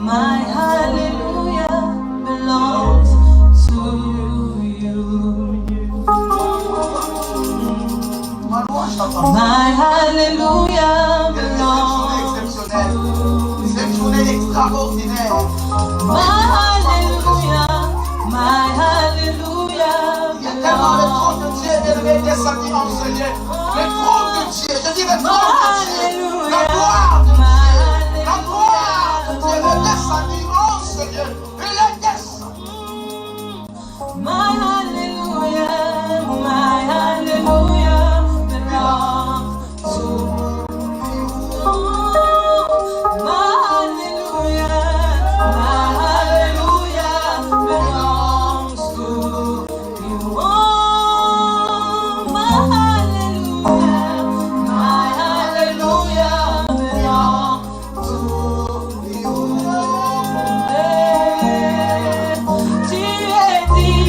My hallelujah belongs to you. My hallelujah belongs to you. C'est une journée extraordinaire. My hallelujah Il y a tellement de trône de Dieu élevé descendu en ce lieu. Le trône de Dieu, je dis le trône de Dieu. La gloire de Dieu. La gloire de Dieu est descendue en ce lieu. Il est descendu. My hallelujah belongs to you. My hallelujah belongs to you. My hallelujah belongs to you. Tu es digne.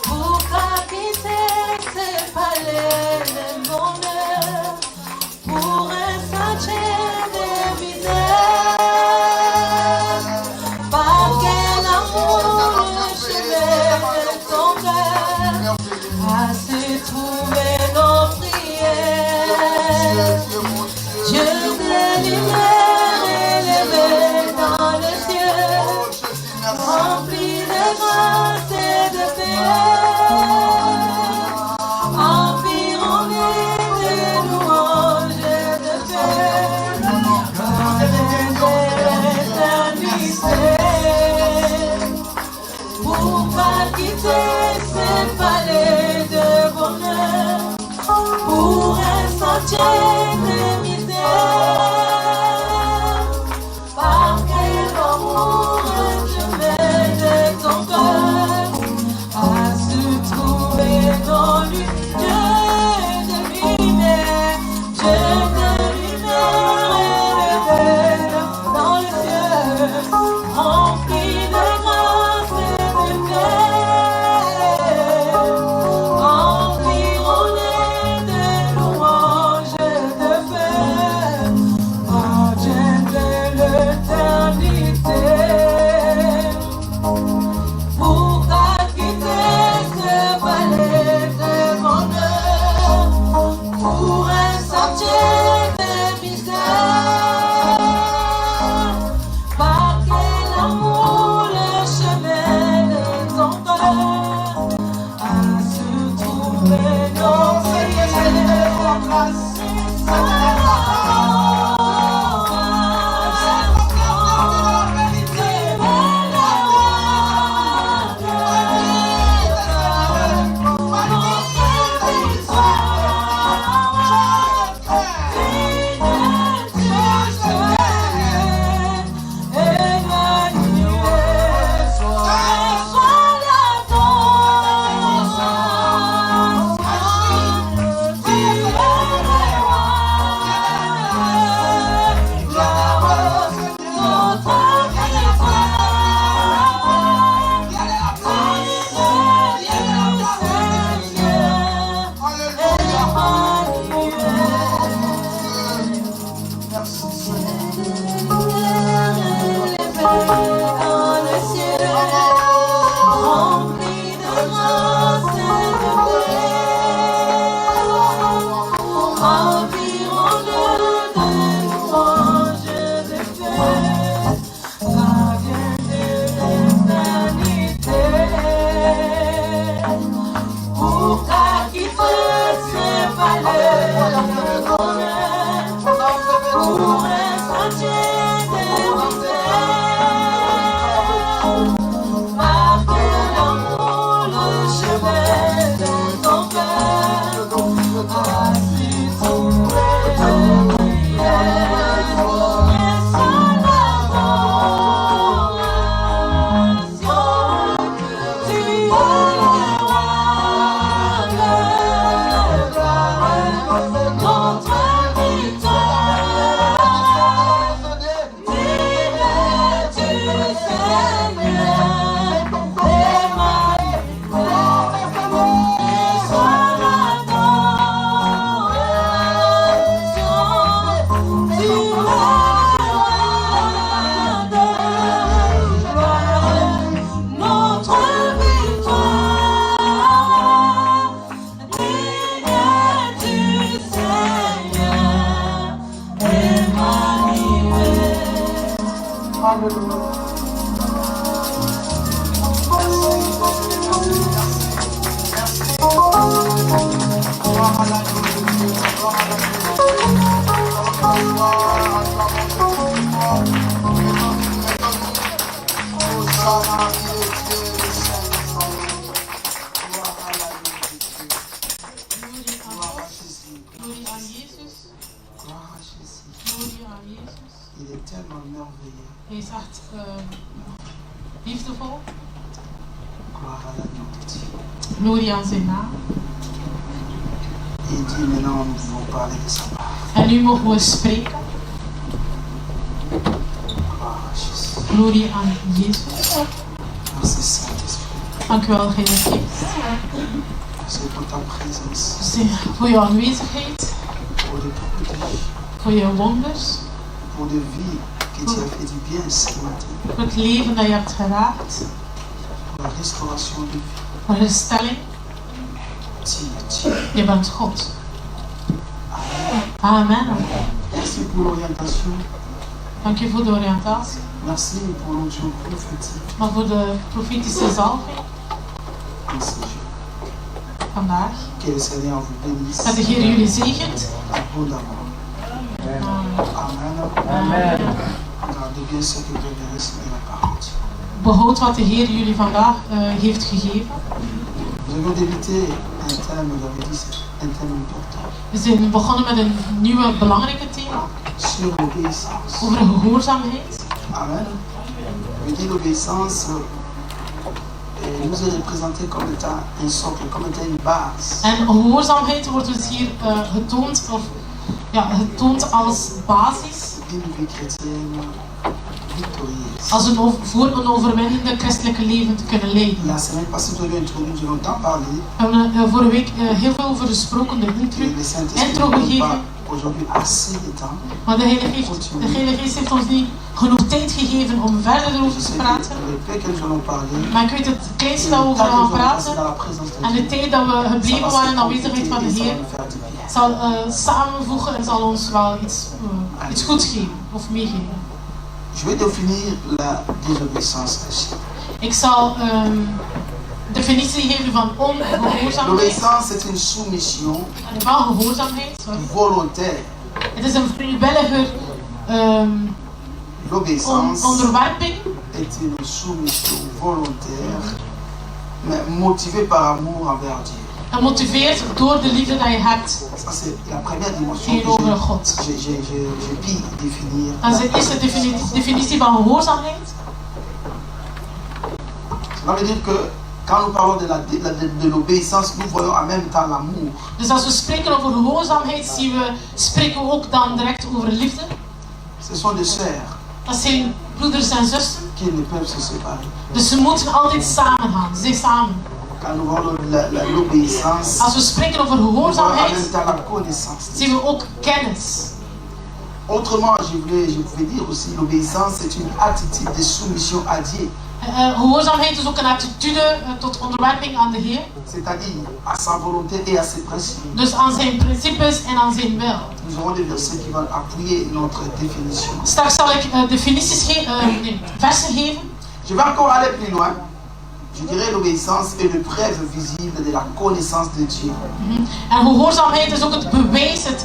Pour habiter ce palais, le monde sentiers de misère. Par quel amour je mène ton cœur à se trouver dans lui. Dieu de lumière, Dieu de lumière, élevé dans le ciel, rempli de grâce et de paix, environné de louanges et de paix, gardien de l'éternité. Pourquoi quitter ce palais de bonheur pour un sentier de misère? Par quel amour le chemin de ton cœur à se trouver dans Il est tellement merveilleux. Hij is echt liefdevol. Gloire à l'agneau de Dieu. Glorie aan zijn naam. Il dit maintenant nous pouvons parler de sa part. En nu mogen we spreken. Gloire à Jésus. Glorie aan Jezus. Merci Saint-Esprit. Dank u wel, Heilige Geest. Merci pour ta présence. Merci voor jouw aanwezigheid. Pour les prodiges. Voor je wonders. Pour des vies qui t'ont fait du bien ce matin. Voor het leven dat je hebt geraakt. Pour la restauration de vie. Voor herstelling. Je bent God. Amen. Merci pour l'orientation. Dank je voor de oriëntatie. Merci pour l'onction prophétique. Maar voor de profetische zalving. Merci. Vandaag. Que le Seigneur vous bénisse. Dat de Heer jullie zegent. Abondamment. Amen. Amen. Regardez bien ce que vous avez reçu de la parole. Behoud wat de Heer jullie vandaag heeft gegeven. Nous avons débuté un thème, nous avons dit, un thème important. We zijn begonnen met een nieuwe belangrijke thema Sur l'obéissance. over gehoorzaamheid. Amen. Je dis l'obéissance nous est représentée comme étant un socle, comme étant une base. En gehoorzaamheid wordt dus hier getoond, of ja, getoond als basis. D'une vie chrétienne victorieuse. Als voor een overwinnende christelijke leven te kunnen leiden. La semaine passée, nous avons longtemps parlé. We hebben vorige week heel veel over gesproken, de intro gegeven. Aujourd'hui assez de temps. Maar de Heilige Geest heeft ons niet genoeg tijd gegeven om verder erover te praten. Maar ik weet het kleinste dat we over gaan praten en de tijd dat we gebleven waren in de aanwezigheid van de Heer zal samenvoegen en zal ons wel iets goeds geven of meegeven. Je vais définir la désobéissance ainsi. Ik zal definitie geven van ongehoorzaamheid. L'obéissance est une soumission Van gehoorzaamheid. volontaire. Het is een vrijwillige onderwerping. Est une soumission volontaire, mais motivée par amour envers Dieu. Gemotiveerd door de liefde die je hebt Ça c'est la première dimension tegenover que God. j'ai pu définir. Dat is de eerste definitie van gehoorzaamheid. Ça veut dire que quand nous parlons de l'obéissance, nous voyons en même temps l'amour. Dus als we spreken over gehoorzaamheid, spreken we ook dan direct over liefde. Ce sont des sœurs Dat zijn broeders en zussen. qui ne peuvent se séparer. Dus ze moeten altijd samen gaan. Ze zijn samen. Quand nous voyons l'obéissance, Als we spreken over nous voyons en même gehoorzaamheid, temps la connaissance. zien we ook kennis. Autrement, je pouvais dire aussi, l'obéissance est une attitude de soumission à Dieu. Gehoorzaamheid is ook een attitude tot onderwerping aan de Heer. C'est-à-dire à sa volonté et à ses principes. Dus aan zijn principes en aan zijn wil. Nous aurons des versets qui vont appuyer notre définition. Straks zal ik versen geven. Je vais encore aller plus loin. Je dirais l'obéissance est le preuve visible de la connaissance de Dieu. En gehoorzaamheid is ook het bewijs, het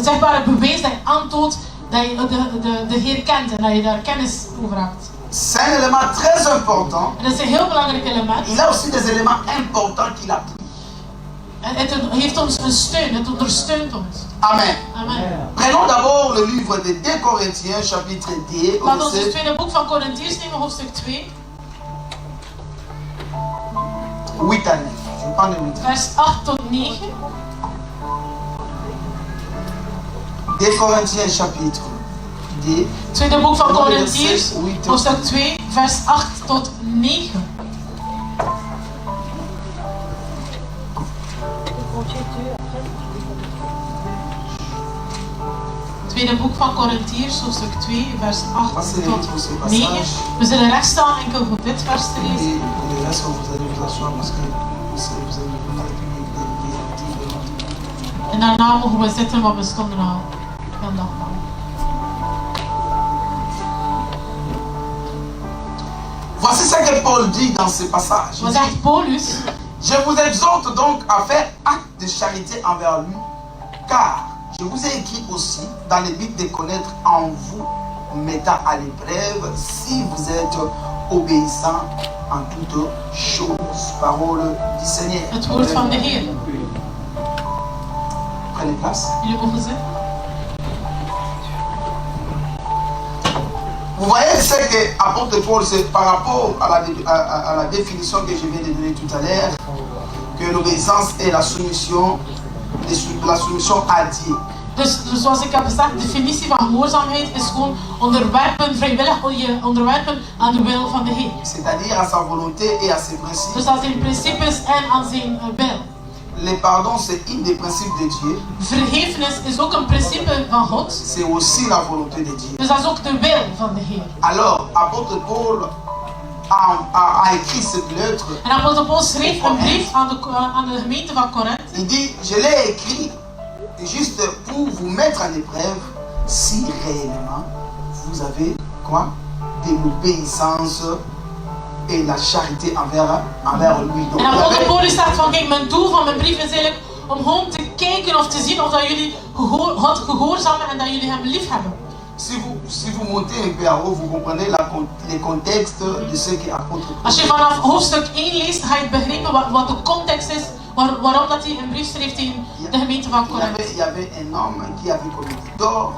zichtbare bewijs dat je aantoont dat je de Heer kent en dat je daar kennis over hebt. C'est un élément très important. En dat is een heel belangrijk element. Il a aussi des éléments importants qu'il appuie. En het heeft ons een steun, het ondersteunt ons. Amen. Amen. Prenons d'abord le livre de 2 Corinthiens, chapitre 2, Laten we ons het tweede boek van Korintiërs nemen, hoofdstuk 2. 8 à 9. Je prends le 8. Vers 8 tot 9. 2 Corinthiens, chapitre 2. Tweede boek van Korintiërs, hoofdstuk 2, vers 8 tot 9. Tweede boek van Korintiërs, hoofdstuk 2, vers 8 tot 9. We zullen rechts staan enkel voor dit vers te lezen. Et le reste, vous allez vous asseoir parce que vous allez vous faire En daarna mogen we zitten, want we stonden al een dag lang. Voici ce que Paul dit dans ce passage. Wat zegt Paulus? Je vous exhorte donc à faire acte de charité envers lui, car je vous ai écrit aussi dans le but de connaître en vous, mettant à l'épreuve si vous êtes obéissant en toutes choses. Parole du Seigneur. Het woord van de Heer. Prenez place. Jullie mogen zitten. Vous voyez ce que apôtre Paul, c'est par rapport à la définition que je viens de donner tout à l'heure, que l'obéissance est la soumission à Dieu. Dus zoals ik heb gezegd, de definitie van gehoorzaamheid is gewoon vrijwillig je onderwerpen aan de wil van de Heer. C'est-à-dire à sa volonté et à ses principes. Dus aan zijn principes en aan zijn wil. Le pardon, c'est un des principes de Dieu. Vergevenis is ook een principe van God. C'est aussi la volonté de Dieu. Dus dat is ook de wil van de Heer. Alors, apôtre Paul a écrit cette lettre. En apostel Paul schreef een brief aan de gemeente van Korinthe. Il dit, je l'ai écrit juste pour vous mettre en épreuve si réellement vous avez quoi? De l'obéissance et la charité envers lui. Donc, en apostel Paulus zegt van, kijk, mijn doel van mijn brief is eigenlijk om gewoon te kijken of te zien of dat jullie God gehoorzamen en dat jullie hem lief hebben. Si vous montez un peu en haut, vous comprenez le contexte de ce qu'apôtre Paul. Als je vanaf hoofdstuk 1 leest, ga je begrijpen wat de context is waarom dat hij een brief schreef tegen de gemeente van Korinthe. Il y avait un homme qui avait commis tort,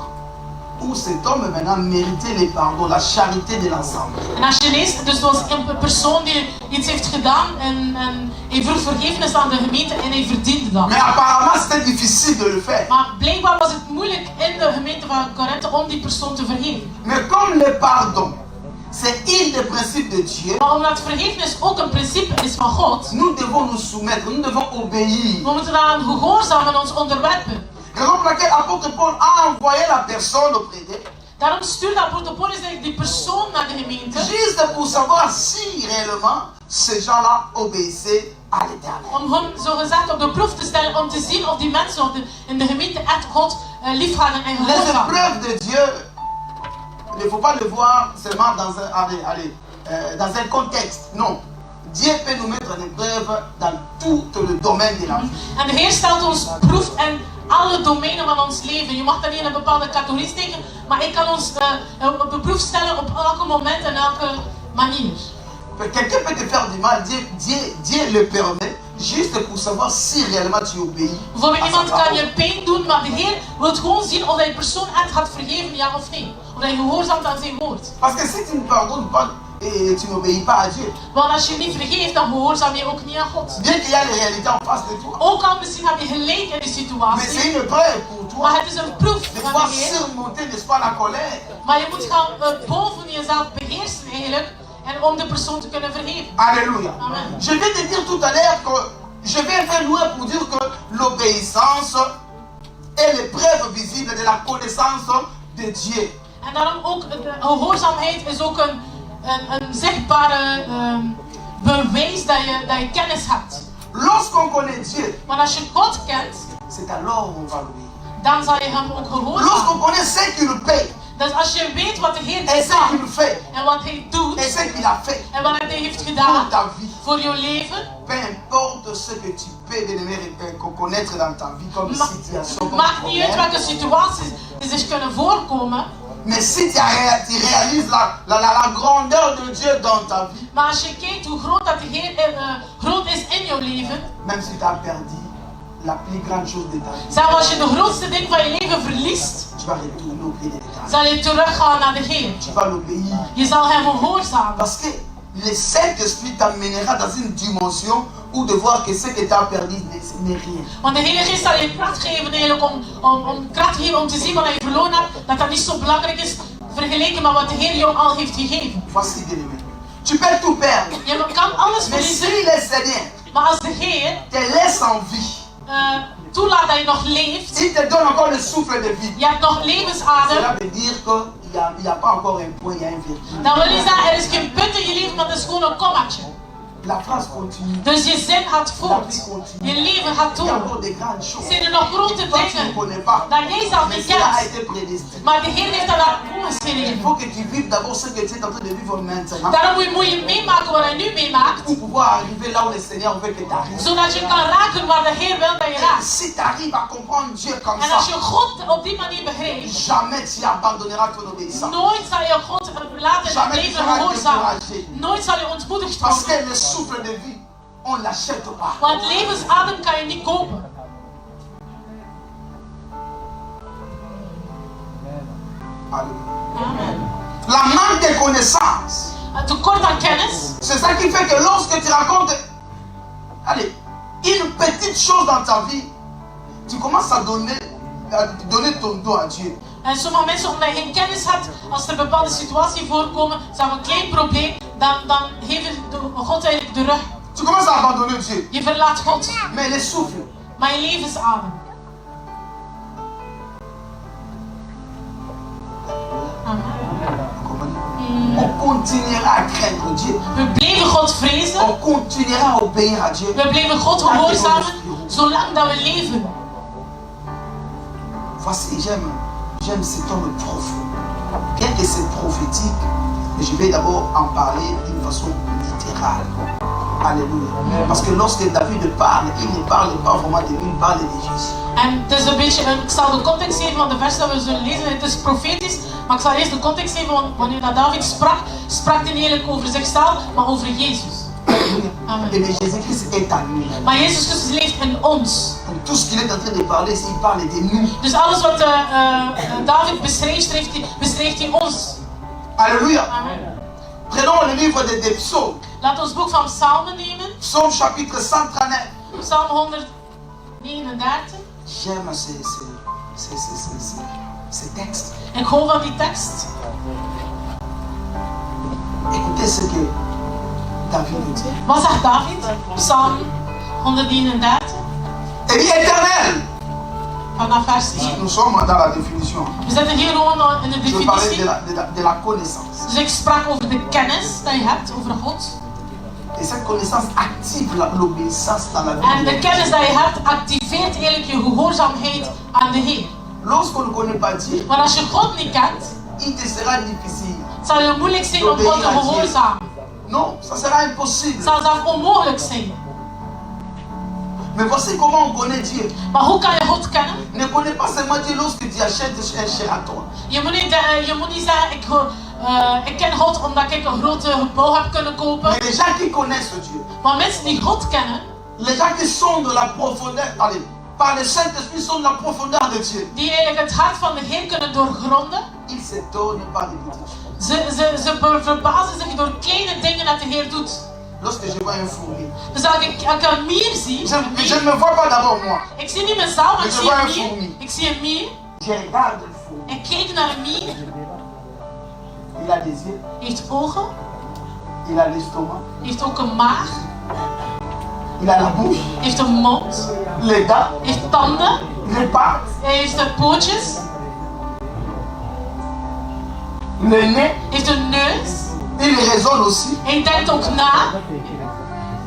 où cet homme maintenant méritait les pardons, la charité de l'ensemble. En als je leest, dus er was een persoon die iets heeft gedaan en hij vroeg vergiffenis aan de gemeente en hij verdiende dat. Mais apparemment c'était difficile de le faire. Maar blijkbaar was het moeilijk in de gemeente van Korinthe om die persoon te vergeven. Mais comme le pardon, c'est un des principes de Dieu. Maar omdat vergiffenis ook een principe is van God, Nous devons nous soumettre, nous devons obéir. we moeten daaraan gehoorzamen en ons onderwerpen. Raison pour laquelle l'apôtre Paul a envoyé la personne auprès d'eux. Daarom stuurde apôtre Paulus eigenlijk die persoon naar de gemeente. Juste pour savoir si réellement ces gens-là obéissaient à l'Éternel. Om hem zogezegd op de proef te stellen, om te zien of die mensen in de gemeente echt God lief hadden en Les gehoorzamen. épreuves de Dieu, il ne faut pas le voir seulement dans un contexte. Non. Dieu peut nous mettre en épreuve dans tout le domaine de la vie. En de Heer stelt ons proef in alle domeinen van ons leven. Je mag dat niet in een bepaalde categorie steken, maar ik kan ons op de proef stellen op elke moment en elke manier. Quelqu'un peut te faire du mal, Dieu le permet, juste pour savoir si réellement tu obéis. Bijvoorbeeld iemand kan je pijn doen, maar de Heer wil gewoon zien of je persoon echt gaat vergeven, ja of nee. Of je gehoorzaamt aan zijn woord. Parce que si tu ne pardonnes pas et tu n'obéis pas à Dieu, Want als je niet vergeeft, dan gehoorzaam je ook niet aan God. bien qu'il y a les réalités en face de toi, Ook al misschien heb je gelijk in die mais situatie, c'est une preuve pour toi maar het is een proef de van pouvoir de Heer. surmonter, n'est-ce pas, la colère. Maar je moet gaan boven jezelf beheersen eigenlijk, en om de persoon te kunnen vergeven. Alléluia. Amen. Je vais te dire tout à l'heure que je vais faire loin pour dire que l'obéissance est l'épreuve visible de la connaissance de Dieu. En daarom ook, de gehoorzaamheid is ook een zichtbare bewijs dat je kennis hebt. Lorsqu'on connaît Dieu, Maar als je God kent, c'est alors on va l'obéir. dan zal je hem ook gehoorzamen. Lorsqu'on connaît ce qu'il paie Dus als je weet wat de Heer et ce gedaan qu'il fait en wat hij doet et ce qu'il a fait en wat hij heeft pour gedaan ta vie, voor jouw leven, peu importe ce que tu peux connaître dans ta vie comme situation, comme maakt niet uit problème, welke situaties die zich kunnen voorkomen. mais si tu réalises la grandeur de Dieu dans ta vie, Maar als je kijkt hoe groot dat de Heer groot is in jouw leven, même si tu as perdu la plus grande chose de ta vie, zelfs als je de grootste ding van je leven verliest, tu vas retourner auprès de l'Éternel. zal je teruggaan naar de Heer. Tu vas l'obéir. Je zal hem gehoorzamen. Parce que le Saint-Esprit t'amènera dans une dimension où de voir que ce que tu as perdu n'est rien. Want de Heilige Geest zal je kracht geven eigenlijk om kracht geven om te zien wat je verloren hebt, dat dat niet zo belangrijk is vergeleken met wat de Heer jou al heeft gegeven. Voici bien aimé. Tu peux tout perdre. Je kan alles Mais si verliezen, le Seigneur maar als de Heer te laisse en vie, toelaat dat je nog leeft, il te donne encore le souffle de vie, je hebt nog levensadem, cela veut dire qu'il n'y a pas encore un point, il y a un virgule. dan wil je zeggen, er is geen punt in je leven, maar het is gewoon een kommaatje. La phrase continue. Dus je zin gaat La voort. vie continue. Je leven gaat Il y a door. encore des grandes choses. Zijn er nog grote Toi, tu ne dingen connais pas. dat jij zelf Mais niet cela a kent, été prédestiné. maar de Heer heeft dat daar Il opgeschreven. faut que tu vives d'abord ce que tu es en train de vivre maintenant. Daarom moet je meemaken wat hij nu meemaakt, Pour pouvoir arriver là où le Seigneur veut que tu arrives. zodat je kan raken waar de Heer wil dat je raakt. Si tu arrives à comprendre Dieu comme En ça, als je God op die manier begrijpt, jamais tu abandonneras ton obéissance. nooit zal je God laten en Jamais tu blijven seras gehoorzamen. découragé. Nooit zal je ontmoedigd Parce worden. que le souffle de vie, on ne l'achète pas. Want levensadem kan je niet kopen. Alléluia. Amen. La manque de connaissance, Een tekort aan kennis, c'est ça qui fait que lorsque tu racontes, allez, une petite chose dans ta vie, tu commences à donner ton dos à Dieu. en sommige mensen, omdat je geen kennis hebt, als er bepaalde situaties voorkomen, zo'n een klein probleem, dan geven God eigenlijk de rug. Tu commences à abandonner Dieu. Je verlaat God, Mais le souffle, maar je levensadem. on continuera à craindre Dieu. We blijven God vrezen, On continuera à obéir à Dieu. we blijven God gehoorzamen, zolang dat we leven. Voici, j'aime cet homme profond. Bien que c'est prophétique, mais je vais d'abord en parler d'une façon littérale. Alléluia. Parce que lorsque David parle, il ne parle pas vraiment de lui, il parle de Jésus. En het is een beetje, ik zal de context geven van de vers dat we zullen lezen. Het is profetisch, maar ik zal eerst de context geven, want wanneer dat David sprak hij niet eigenlijk over zichzelf, maar over Jezus. Amen. Et Jésus-Christ est à lui. Maar Jezus Christus leeft spreekt in ons. Donc tout ce qu'il est en train de parler, il parle de nous. Dus alles wat David beschreef hij ons. Alléluia. Amen. Prenons le livre des psaumes. Laat ons boek van Psalmen nemen. Psaume chapitre 139. Psalm 139. J'aime ces textes. Ik hou van die tekst. Écoutez ce que David dit. Wat zegt David? Psalm 139. Et dit éternel. Vanaf vers 1. Nous sommes dans la définition. We zitten hier gewoon in de Je parlais definitie. de la connaissance. Dus ik sprak over de kennis die je hebt over God. Et cette connaissance active l'obéissance dans la vie. En de kennis die je hebt activeert eigenlijk je gehoorzaamheid aan de Heer. Lorsqu'on ne connaît pas Dieu, Maar als je God niet kent, il te sera difficile. het zal je moeilijk zijn om God te gehoorzamen. Non, ça sera impossible. Het zal zelfs onmogelijk zijn. Mais voici comment on connaît Dieu. Maar hoe kan je God kennen? Ne connais pas seulement Dieu lorsque tu achètes un Sheraton. Je moet niet zeggen, ik ken God omdat ik een groot gebouw heb kunnen kopen. Mais les gens qui connaissent Dieu, Maar mensen die God kennen, les gens qui sont de la profondeur, allez, par le Saint-Esprit sont de la profondeur de Dieu. die eigenlijk het hart van de Heer kunnen doorgronden, Ils s'étonnent pas des petites choses. ze verbazen zich door kleine dingen dat de Heer doet. Lorsque je vois un fourmi, Dus als ik een mier zie, je ne me vois pas d'abord moi. ik zie niet mezelf, maar ik Je zie vois een un mier. fourmi. Ik zie een mier, Je regarde le fourmi. ik kijk naar een mier, Il a des yeux, heeft ogen, il a l'estomac, heeft ook een maag, il a la bouche, heeft een mond, les dents, heeft tanden, les pattes, hij heeft pootjes, le nez. heeft een neus, Il raisonne aussi. hij denkt ook na,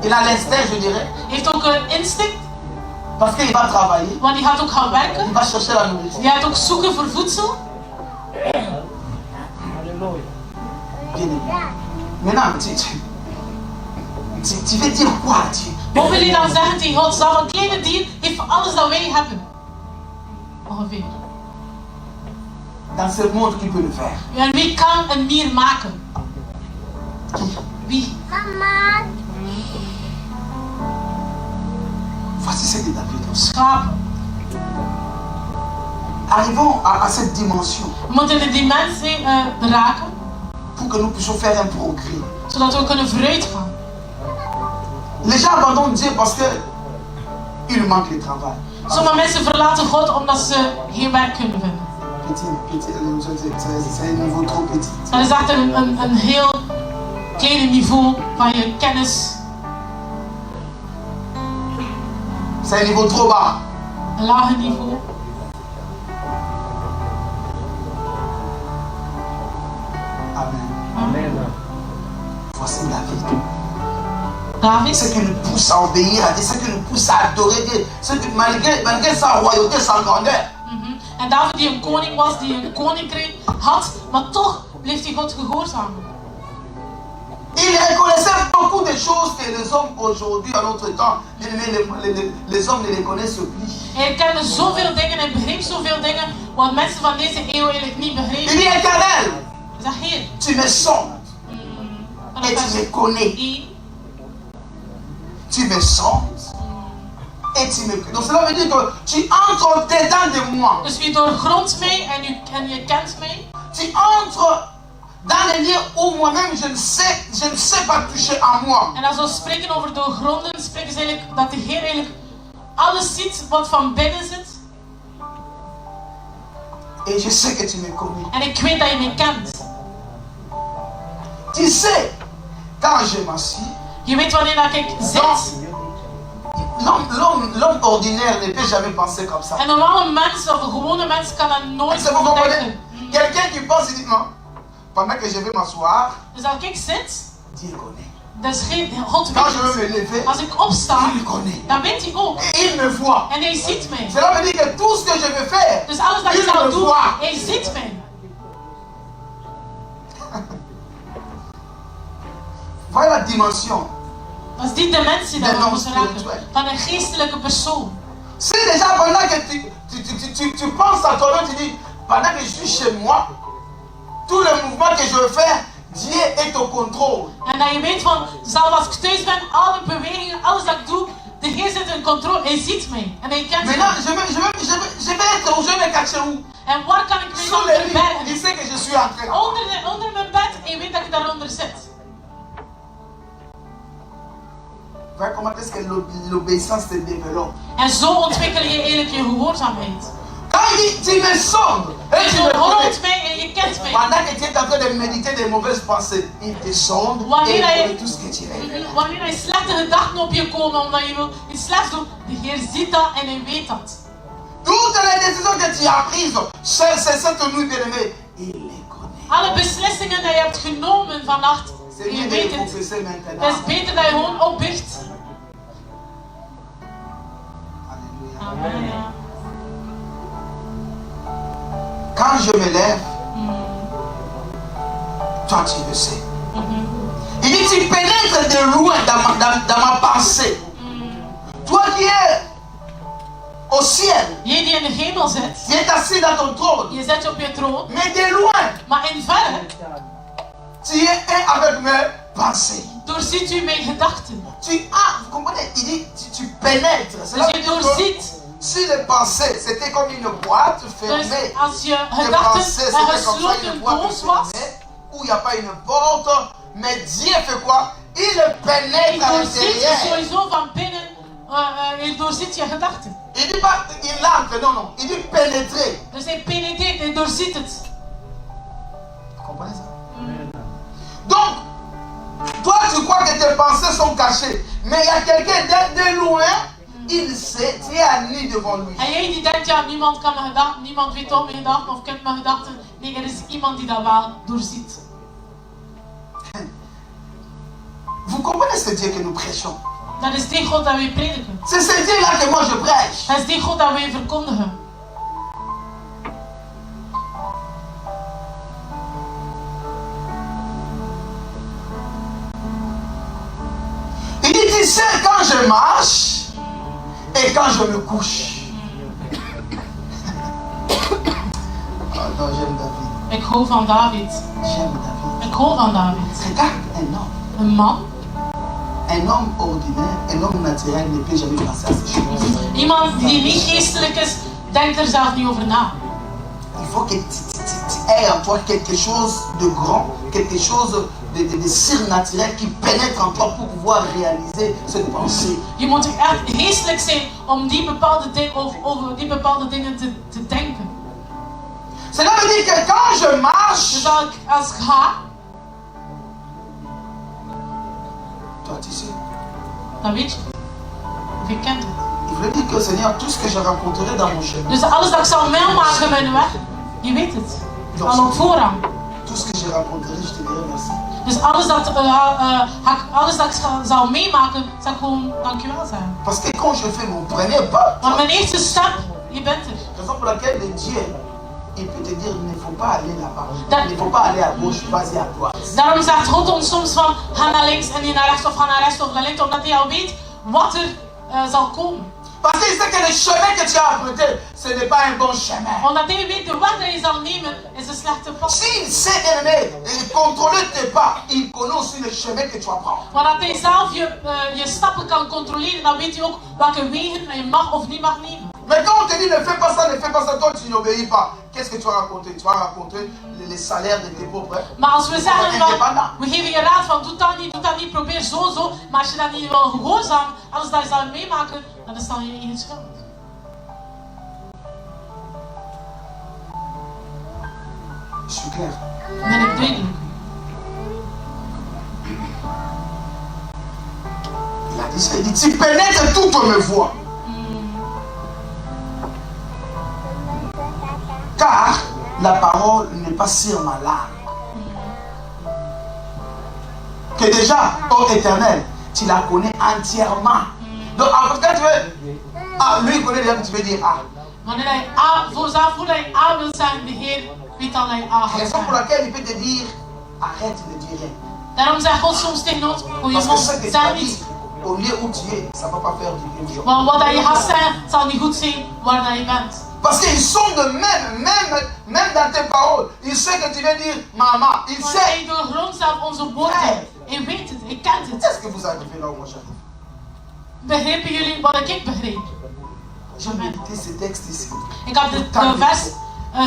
Il a l'instinct, je dirais. heeft ook een instinct, Parce qu'il va travailler. want die gaat ook gaan werken, Il va chercher la nourriture. die gaat ook zoeken voor voedsel. Bien aimé. Maintenant, tu veux dire quoi à Dieu? Wat wil je dan zeggen tegen God? Zelf een kleine dier heeft alles dat wij hebben. Ongeveer. Dans ce monde, qui peut le faire? En wie kan een mier maken? Wie? Mama. Voici ce que David dit. Schapen. Arrivons à cette dimension We moeten de dimensie raken, pour que nous puissions faire un progrès. zodat we kunnen vooruit gaan. Les gens abandonnent Dieu parce que il manque de travail. Sommige mensen verlaten God omdat ze geen werk kunnen vinden. C'est un niveau trop petit. Dat is echt een heel klein niveau van je kennis. C'est un niveau trop bas. Een lager niveau. Amen. Voici David. David. Ce qui nous pousse à obéir à Dieu, ce qui nous pousse à adorer Dieu, ce qui, malgré sa royauté, sa grandeur. En David die een koning was, die een koninkrijk had, maar toch bleef hij God gehoorzamen. Il reconnaissait beaucoup de choses que les hommes aujourd'hui, à notre temps, les hommes ne les connaissent plus. Hij kende zoveel dingen en begreep zoveel dingen wat mensen van deze eeuw eigenlijk niet Il begrepen. dit Éternel, Hij zegt, Heer, tu me sondes et tu me connais. Tu me sondes et tu me connais. Donc cela veut dire que tu entres dedans de moi. Dus u doorgrondt mij en je kent mij. Tu entres dans les lieux où moi-même je ne sais pas toucher à moi. En als we spreken over doorgronden, spreken ze eigenlijk dat de Heer eigenlijk alles ziet wat van binnen zit. Et je sais que tu me connais. En ik weet dat je mij kent. Tu sais, quand je m'assieds, Je weet wanneer dat ik zit. L'homme ordinaire ne peut jamais penser comme ça. En normale mensen of een gewone mens kan dat nooit C'est vous comprenez? denken. Quelqu'un qui pense, il dit non. Pendant que je vais m'asseoir, Dus als ik zit, Dieu connaît. dat is geen God Quand je weet. veux me lever, Als ik opsta, il connaît. dan weet hij ook. Et il me voit. En hij ziet mij. Cela veut dire que tout ce que je vais faire, Dus alles dat ik il zou me doen, voit. hij ziet mij. Voilà la dimension. Dat is die dimensie dat we moeten raken. Van een geestelijke persoon. Si déjà pendant que tu penses à toi-même, tu dis, pendant que je suis chez moi, tout le mouvement que je veux faire, Dieu est au contrôle. En dat je weet van, zelfs als ik thuis ben, alle bewegingen, alles dat ik doe, De Heer zit in controle. Hij ziet mij. En hij kent mij. Maintenant, je vais être où? Je vais me cacher où? En waar kan ik mij Sous le lit. verbergen? Il sait que je suis en train. Onder mijn bed. En je weet dat ik daaronder zit. Voilà comment est-ce que l'obéissance se développe. En zo ontwikkel je eigenlijk je gehoorzaamheid. Quand il dit, tu me sondes et tu me hoort connais. mij en je kent mij. Pendant que tu es en train de méditer des mauvaises pensées, il te sonde et il connaît tout ce que tu es. Wanneer er slechte gedachten op je komen omdat je wil iets slechts doen, de Heer ziet dat en hij weet dat. Toutes les décisions que tu as prises, c'est cette nuit bien-aimée, il les connaît. Alle beslissingen die je hebt genomen vannacht, C'est je mieux de weet les het. confesser Het is maintenant. beter dat je gewoon opbicht. Alléluia. Amen. Quand je me lève, toi tu le sais. Il dit, tu pénètres de loin dans ma pensée. Toi qui es au ciel, Jij die in de hemel zit, tu es assis dans ton trône. je zit op je troon, Mais de loin, maar in verre tu es un avec mes pensées. doorziet u mijn gedachten. Vous comprenez? Il dit, tu pénètres. Dus je doorziet. Si les pensées, c'était comme une boîte Dus fermée. als je Les gedachten pensées, een c'était comme ça, gesloten une boîte doos was, fermée, où il n'y a pas une porte. Mais Dieu fait quoi? Il pénètre je à doorziet je l'intérieur. sowieso van binnen, je doorziet je gedachten. Il dit pas, il entre, non. Il dit pénétrer. Dus hij penetreert, hij doorziet het. Vous comprenez ça? Donc, toi tu crois que tes pensées sont cachées. Mais il y a quelqu'un de loin, il sait, tu es assis devant lui. En jij die denkt, ja, niemand kan mijn gedachten, niemand weet al mijn gedachten of kent mijn gedachten. Nee, er is iemand die dat wel doorziet. Vous comprenez ce Dieu que nous prêchons? Dat is die God dat wij prediken. C'est ce Dieu-là que moi je prêche. Dat is die God dat wij verkondigen. Il dit, tu sais, quand je marche et quand je me couche. Oh non, j'aime David. Ik hou van David. J'aime David. Ik hou van David. Regarde un homme. Een man. Un homme ordinaire, un homme naturel ne peut jamais penser à ces choses. Iemand die niet geestelijk is, denkt er zelf niet over na. Il faut que tu aies en toi quelque chose de grand, quelque chose de surnaturel qui pénètre en toi pour pouvoir réaliser cette pensée. Je moet echt geestelijk zijn om die bepaalde over die bepaalde dingen te denken. Cela veut dire que quand je marche, Dus als ik ga, toi tu sais, dan weet je. Of je kent het. il veut dire que Seigneur, tout ce que je rencontrerai dans mon chemin, Dus alles dat ik zal meemaken bij de weg, je weet het. Al op voorhand. tout ce que je rencontrerai, je te dirai merci. Dus alles dat ik zal meemaken, zal ik gewoon dankjewel zeggen. Parce que quand je fais mon premier pas, Maar mijn eerste stap, je bent er. raison pour laquelle Dieu, il peut te dire, il ne faut pas aller là-bas. Dat- Il ne faut pas aller à gauche, vas-y à droite. Daarom zegt God ons soms van, ga naar links en niet naar rechts of ga naar rechts of naar links, omdat hij al weet wat er zal komen. Parce qu'il sait que le chemin que tu as emprunté, ce n'est pas un bon chemin. Omdat hij weet de weg die je zal nemen, is een slechte pad. S'il sait aimer et contrôler tes pas, il connaît aussi le chemin que tu vas prendre. Maar dat hij zelf je stappen kan controleren, dan weet hij ook welke wegen je mag of niet mag nemen. Mais quand on te dit ne fais pas ça, toi tu n'obéis pas. Qu'est-ce que tu vas raconter? Tu vas raconter les salaires de tes pauvres. Maar als we zeggen van, we geven je raad van doe dat niet, probeer zo. Maar als je dat niet wil gehoorzaam, alles dat je zal meemaken, dan is dan je eigen schuld. Je suis clair. Ben ik duidelijk. Il a dit ça, il dit tu pénètres toutes mes voies. Car la parole n'est pas sur ma langue. Que déjà, ô Éternel, tu la connais entièrement. Donc, quand tu veux, lui il connaît déjà, tu veux dire Wanneer hij A, voordat hij A wil zeggen, de Heer weet al dat hij A gaat raison pour zeggen. laquelle il peut te dire arrête de dire rien. Daarom zegt God soms tegen ons, hoe je Parce que mond, ce que tu zeg as niet. dit, au lieu où tu es, ça ne va pas faire du bien aux gens. Want wat je gaat zeggen, zal niet goed zijn waar dat je bent. Parce qu'ils sont de même dans tes paroles. Il sait que tu veux dire maman. Il Want sait. hij doorgrondt zelf onze woorden. Hij weet het, hij kent het. Est-ce que vous arrivez là où moi j'arrive? Begrepen jullie wat ik begreep? J'ai médité ce texte ici. Ik had de vers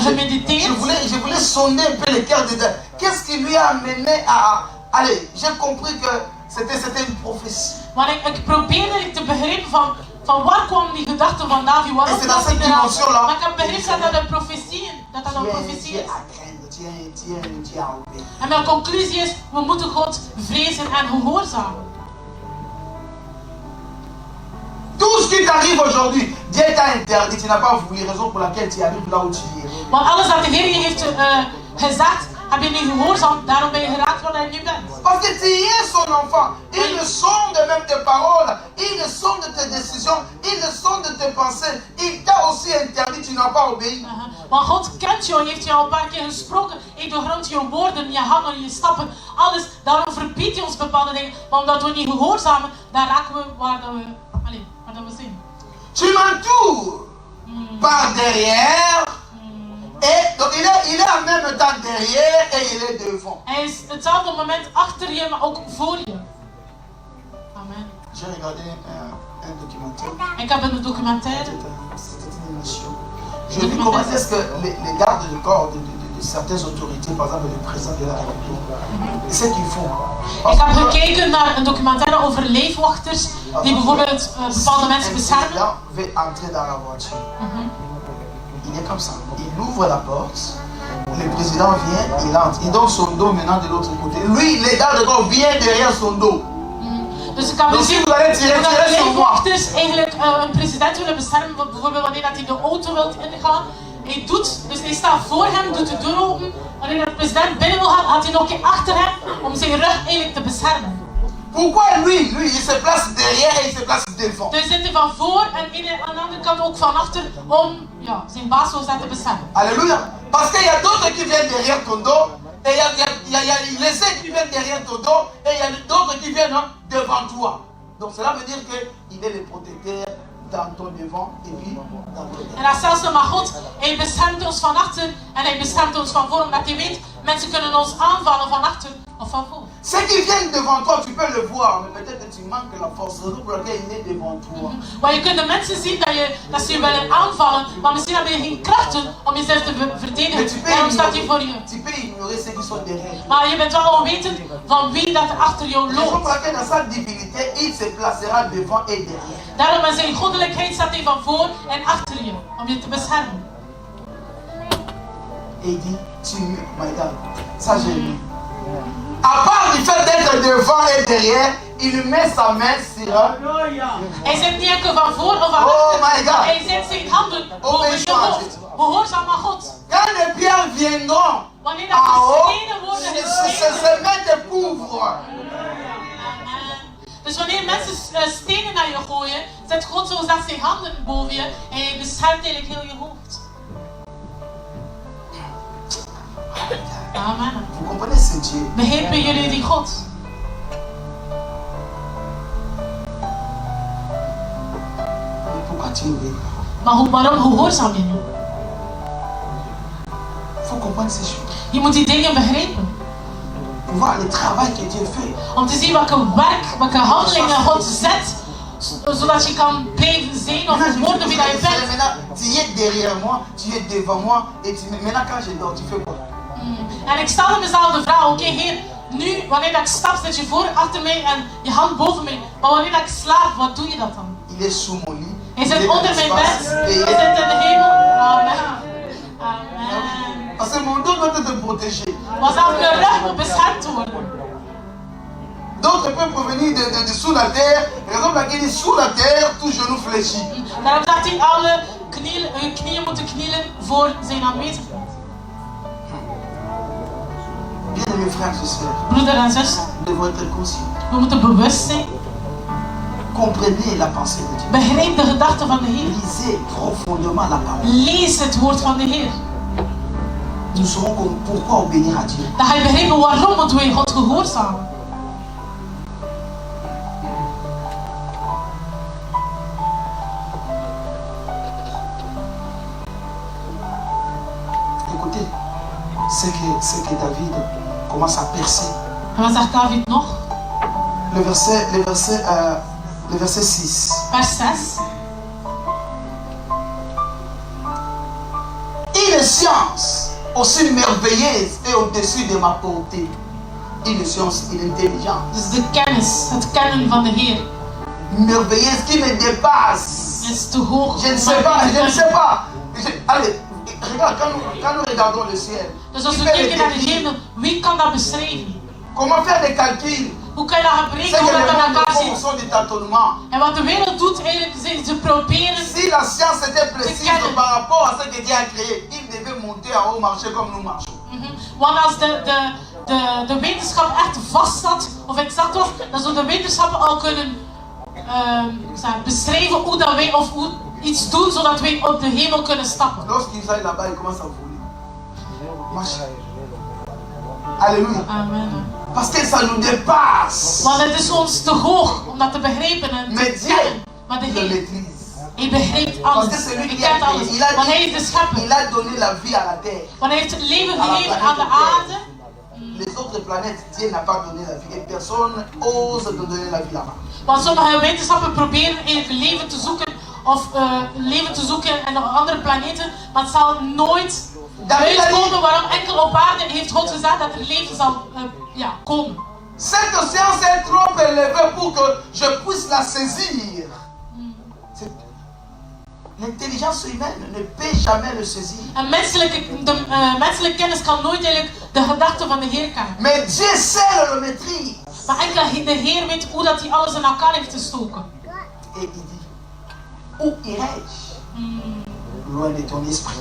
gemediteerd. Je voulais sonder un peu le cœur de David. Qu'est-ce qui lui a amené à... Allez, j'ai compris que c'était une prophétie. Maar ik probeerde te begrijpen van waar kwam die gedachte van David? Waarom was hij eraan? Maar ik heb begrepen dat dat een profetie is. En mijn conclusie is, we moeten God vrezen en gehoorzamen. Tout ce qui t'arrive aujourd'hui, Dieu t'a interdit, tu n'as pas voulu, raison pour laquelle tu arrives là où tu es. Want alles wat de Heer je heeft gezegd, heb je niet gehoorzaamd, daarom ben je geraakt waar je nu bent. Parce que tu es son enfant, il le sonde même tes paroles, il le sonde tes décisions, il le sonde tes pensées, il t'a aussi interdit, tu n'as pas obéi. Want God kent jou, heeft jou al een paar keer gesproken, hij doorgrondt jouw woorden, je handelen, je stappen, alles. Daarom verbiedt hij ons bepaalde dingen, maar omdat we niet gehoorzamen, dan raken we waar we zijn. Tu m'entoures par derrière. Et donc il est en même temps derrière et il est devant. Hij is hetzelfde moment achter je, maar ook voor je. Amen. J'ai regardé un documentaire. Ik heb een documentaire. C'était une émission. Je vis comment est-ce que les gardes du corps de certaines autorités, par exemple le président de la République, c'est ce qu'ils font. Ik heb gekeken naar een documentaire over leefwachters die bijvoorbeeld bepaalde mensen beschermen. Le président veut entrer dans la voiture. Il est comme ça. Il ouvre la porte. Le président vient, il entre. Il donne son dos maintenant de l'autre côté. Lui, les gardes de corps viennent derrière son dos. Dus ik kan zien dat leefwachters eigenlijk een president willen beschermen, bijvoorbeeld wanneer hij de auto wil ingaan. Hij staat voor hem, doet de deur open. Wanneer de president binnen wil gaan, gaat hij nog een keer achter hem om zijn rug eigenlijk te beschermen. Pourquoi lui, il se place derrière et il se place devant? Dus zit hij van voor en aan de andere kant ook van achter om zijn baas zo te beschermen. Alléluia. Parce qu'il y a d'autres qui viennent derrière ton dos. Et il y a les uns qui viennent derrière ton dos et il y a d'autres qui viennent devant toi. Donc cela veut dire qu'il est le protecteur dans ton devant et puis dans ton derrière. En datzelfde maar God, hij beschermt ons van achter en hij beschermt ons van voor, omdat hij weet, mensen kunnen ons aanvallen van achter of van voor. Ceux qui viennent devant toi, tu peux le voir, mais peut-être que tu manques la force. C'est pour laquelle il est devant toi. Maar je kunt de mensen zien dat ze je willen aanvallen, maar misschien heb je geen krachten om jezelf te verdedigen. Daarom staat hij voor je. Tu peux ignorer ceux qui sont derrière. Maar je bent wel onwetend van wie dat er achter jou loopt. C'est pour laquelle dans sa divinité, il se placera devant et derrière. Daarom in zijn goddelijkheid staat hij van voor en achter je, om je te beschermen. Et il dit, my God, ça j'ai lu. À part du fait d'être devant et derrière, il met sa main sur. Hij zit niet enkel van voor of van achter, hij zet zijn handen over je hoofd. Gehoorzaam aan God. Quand les pierres viendront wanneer en haut, se mettent pauvres. Dus wanneer mensen stenen naar je gooien, zet God zo zijn handen boven je en je beschermt eigenlijk heel je hoofd. Amen. Vous comprenez ce Dieu? Begrijpen jullie die God? Mais pourquoi tu obéis? Maar waarom gehoorzaam je nu? Faut comprendre ces choses. Je moet die dingen begrijpen. Pour voir le travail que Dieu fait. Om te zien welke handelingen God zet, zodat je kan blijven zijn of worden wie dat je bent. Maintenant, tu es derrière moi, tu es devant moi, et maintenant quand je dors, tu fais quoi? En ik stelde mezelf de vraag, oké Heer, nu wanneer ik stap zit je voor, achter mij en je hand boven mij. Maar wanneer ik slaap, wat doe je dat dan? Il est sous mon lit. Hij zit onder mijn bed, hij zit in de hemel. Amen. Amen. Parce que mon dos doit être protégé. Maar zelfs mijn rug moet beschermd worden. D'autres peuvent provenir de sous la terre. Raison pour laquelle sous la terre, tout genou fléchit. Daarom zegt hij, alle knieën moeten knielen voor zijn aanwezigheid. Bien-aimés frères et sœurs, Broeder en zussen, nous devons être conscients. we moeten bewust zijn. Comprenez la pensée de Dieu. Begrijp de gedachten van de Heer. Lisez profondément la parole. Lees het woord van de Heer. Nous saurons pourquoi obéir à Dieu. Dan ga je begrijpen waarom moeten wij God gehoorzamen. Écoutez, c'est que David commence à percer. En wat zegt David nog? Le verset Le verset 6. Vers 6. Une science aussi merveilleuse et au-dessus de ma portée. Une science, une intelligence. Dus de kennis, het kennen van de Heer. Merveilleuse qui me dépasse. Is te hoog. Je ne sais pas, je ne sais pas. Allez, regarde, quand nous regardons le ciel. Dus als we kijken naar de hemel, wie kan dat beschrijven? Comment faire des calculs? Hoe kan je dat C'est berekenen que hoe dat les aan elkaar mondes zit? sont du tâtonnement. En wat de wereld doet, eigenlijk, ze proberen. Si la science était précise par rapport à ce que Dieu a créé, il devait monter en haut, marcher comme nous marchons. Want als de wetenschap echt vast zat, of exact was, dan zou de wetenschap al kunnen beschrijven hoe dat wij, of hoe iets doen, zodat wij op de hemel kunnen stappen. Lorsqu'ils arrivent là-bas, ils commencent à voler. Marche. Alléluia. Amen. Parce que ça nous dépasse. Want het is ons te hoog om dat te begrijpen en Mais te Dieu kennen. Maar de le Heer, maîtrise. Hij begrijpt Parce alles. que c'est lui Hij qui a kent créé. alles. Il a Want Hij is de schepper. il a donné la vie à la terre. Want Hij heeft het leven gegeven aan de aarde. Les autres planètes, Dieu n'a pas donné la vie. Et personne ose de donner la vie là-bas. Want sommige wetenschappers proberen eigenlijk leven te zoeken, of leven te zoeken en op andere planeten, maar het zal nooit uitkomen. Waarom enkel op aarde heeft God gezegd dat er leven zal komen. Cette science est trop élevée pour que je puisse la saisir. L'intelligence humaine ne peut jamais le saisir. En menselijke kennis kan nooit eigenlijk de gedachten van de Heer kennen. Mais Dieu seul le maîtrise. Maar enkel de Heer weet hoe dat hij alles in elkaar heeft gestoken. Et il dit, où irai-je? Loin de ton esprit.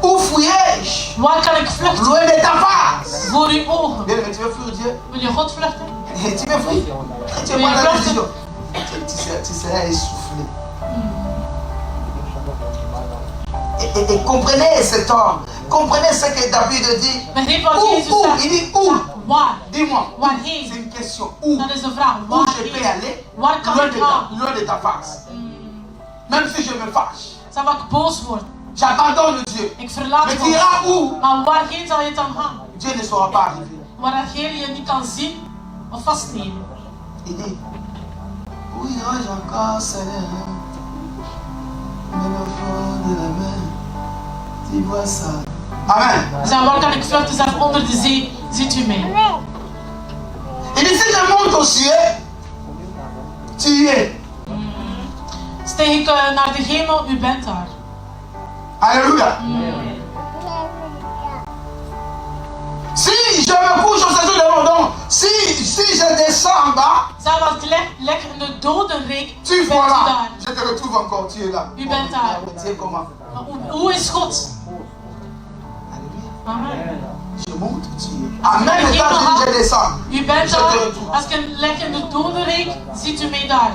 Où fuirai-je? Waar kan ik vluchten? Loin de ta face. Voor uw ogen. Bien, mais tu veux fuir Dieu? Wil je God vluchten? Tu veux fuir? Tu veux la vision? Tu seras essoufflé. Et comprenez cet homme. Comprenez ce que David dit. Begrijp wat Jezus Où? zegt. Il dit où? Waar? Dis-moi. Waarheen? C'est une question. Où? Dat is de vraag. Où je peux Waarheen? aller? Waar kan ik gaan? Loin de ta face. Même si je me fâche. Zal ik boos worden? J'abandonne Dieu. Ik verlaat Mais God. tu iras où? Maar waarheen zal je dan gaan? Dieu ne saura pas arriver. Waar de Heer je niet kan zien of vastnemen. Il dit, où irai-je encore, Seigneur? Mais le fond de la mer, tu vois ça. Amen. Zeg, waar kan ik vluchten? Zeg, onder de zee ziet u mij. Il dit, si je monte au ciel, tu y es. Stijg ik naar de hemel, u bent daar. Alléluia. Si je me couche au séjour de l'Ordon, si je descends en bas, Zeg, als ik leg in de dodenrijk, tu bent u vois là. daar. Je te retrouve encore, tu es là. U bent daar. Tu es comment? Maar hoe is God? Alléluia. Amen. Je monte, tu es. Amen. Et quand je descends, U bent je te daar. retrouve. Als ik leg in de dodenrijk, ziet u mij daar.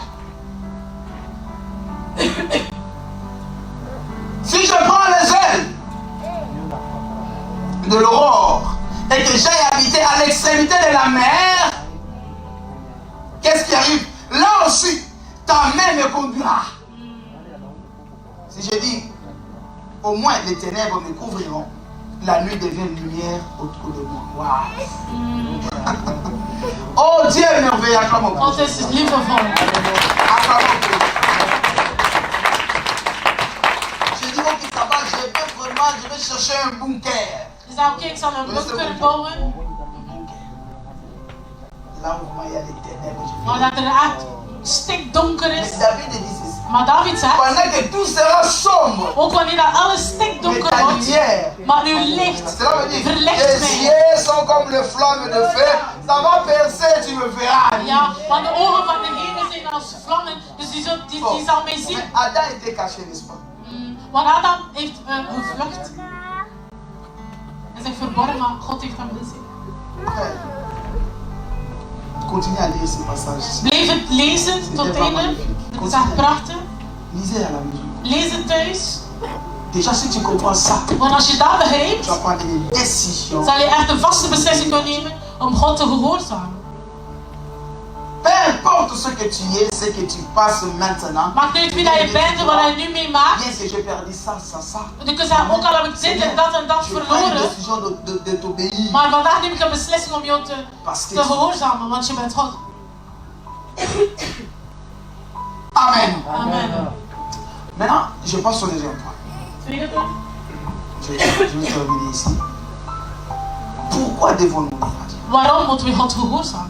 Si je prends les ailes de l'aurore et que j'aille habiter à l'extrémité de la mer, qu'est-ce qui arrive? Là aussi, ta main me conduira. Si je dis, au moins les ténèbres me couvriront, la nuit devient lumière autour de moi. Wow. Oh Dieu est merveilleux, acclamons. God is liefdevol. Acclamons. Je dis, ok, ça va, je vais chercher un bunker. Je zei, oké, ik zal een bunker bouwen. Là où il y a les ténèbres, Maar dat er echt stikdonker is. David dit ceci. Maar David zegt, Pendant que tout sera sombre, ook wanneer dat alles mais stikdonker ta wordt, lumière, maar uw licht cela veut dire verlicht tes mij. yeux sont comme les flammes de feu, ça va percer, tu me verras. Ja, want de ogen van de hemel zijn als vlammen, dus die zal mij zien. Mais Adam était caché, n'est-ce pas? Want Adam heeft gevlucht. Hij zich verborgen, maar God heeft hem gezien. Continue à lire ce passage. Blijf het lezen tot het einde. Het is echt prachtig. Lisez à la maison. Lees het thuis. Déjà, si tu comprends ça, Want als je dat begrijpt, tu vas prendre des décisions. zal je echt een vaste beslissing kunnen nemen om God te gehoorzamen. Peu importe ce que tu es, ce que tu passes maintenant. Maakt niet uit wie dat je bent en wat je nu meemaakt. Bien que j'ai perdu ça, ça, ça. Je kunt zeggen, ook al heb ik dit en dat Je prends une verloren. décision de t'obéir. Maar vandaag neem ik een beslissing om jou te Parce que gehoorzamen, want je bent God. Amen. Amen. Maintenant, je passe au deuxième point. Tweede punt. Je vais terminer ici. Pourquoi devons-nous obéir à Dieu? Waarom moeten we God gehoorzamen?